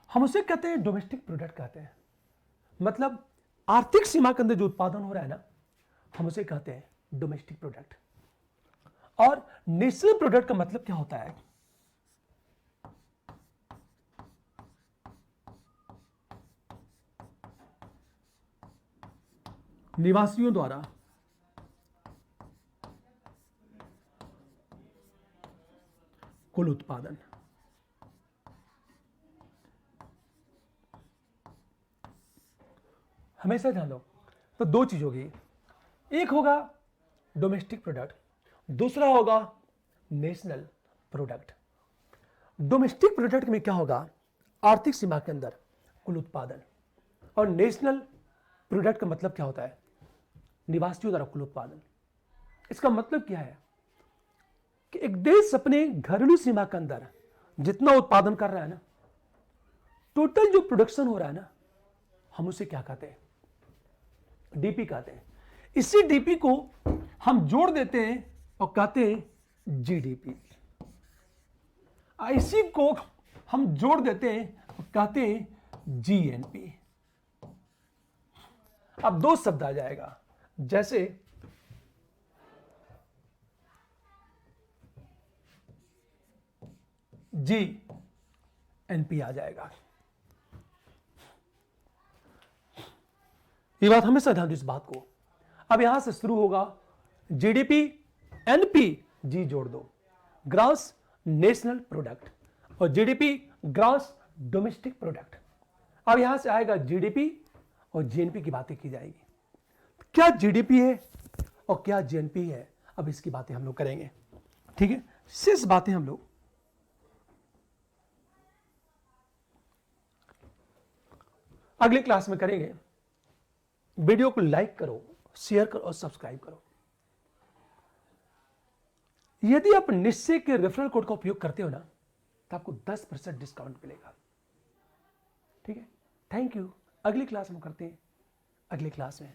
[SPEAKER 1] हम उसे कहते हैं डोमेस्टिक प्रोडक्ट कहते हैं। मतलब आर्थिक सीमा के अंदर जो उत्पादन हो रहा है ना, हम उसे कहते हैं डोमेस्टिक प्रोडक्ट। और नेशनल प्रोडक्ट का मतलब क्या होता है? निवासियों द्वारा कुल उत्पादन। हमेशा ध्यान दो, तो दो चीज होगी, एक होगा डोमेस्टिक प्रोडक्ट, दूसरा होगा नेशनल प्रोडक्ट। डोमेस्टिक प्रोडक्ट में क्या होगा? आर्थिक सीमा के अंदर कुल उत्पादन। और नेशनल प्रोडक्ट का मतलब क्या होता है? निवासियों द्वारा कुल उत्पादन। इसका मतलब क्या है कि एक देश अपने घरेलू सीमा के अंदर जितना उत्पादन कर रहा है ना, टोटल जो प्रोडक्शन हो रहा है ना, हम उसे क्या कहते हैं? डीपी कहते हैं। इसी डीपी को हम जोड़ देते हैं और कहते हैं जीडीपी। इसी को हम जोड़ देते हैं और कहते हैं जीएनपी। अब दो शब्द आ जाएगा, जैसे जीएनपी आ जाएगा। ये बात हमेशा ध्यान दो इस बात को। अब यहां से शुरू होगा जीडीपी, एनपी, जी जोड़ दो, ग्रॉस नेशनल प्रोडक्ट, और जीडीपी ग्रॉस डोमेस्टिक प्रोडक्ट। अब यहां से आएगा जीडीपी और जीएनपी की बातें की जाएगी। क्या जीडीपी है और क्या जीएनपी है, अब इसकी बातें हम लोग करेंगे, ठीक है। शेष बातें हम लोग अगली क्लास में करेंगे। वीडियो को लाइक करो, शेयर करो और सब्सक्राइब करो। यदि आप निश्चय के रेफरल कोड का उपयोग करते हो ना, तो आपको 10% डिस्काउंट मिलेगा, ठीक है। Thank you. अगली क्लास में करते हैं, अगली क्लास में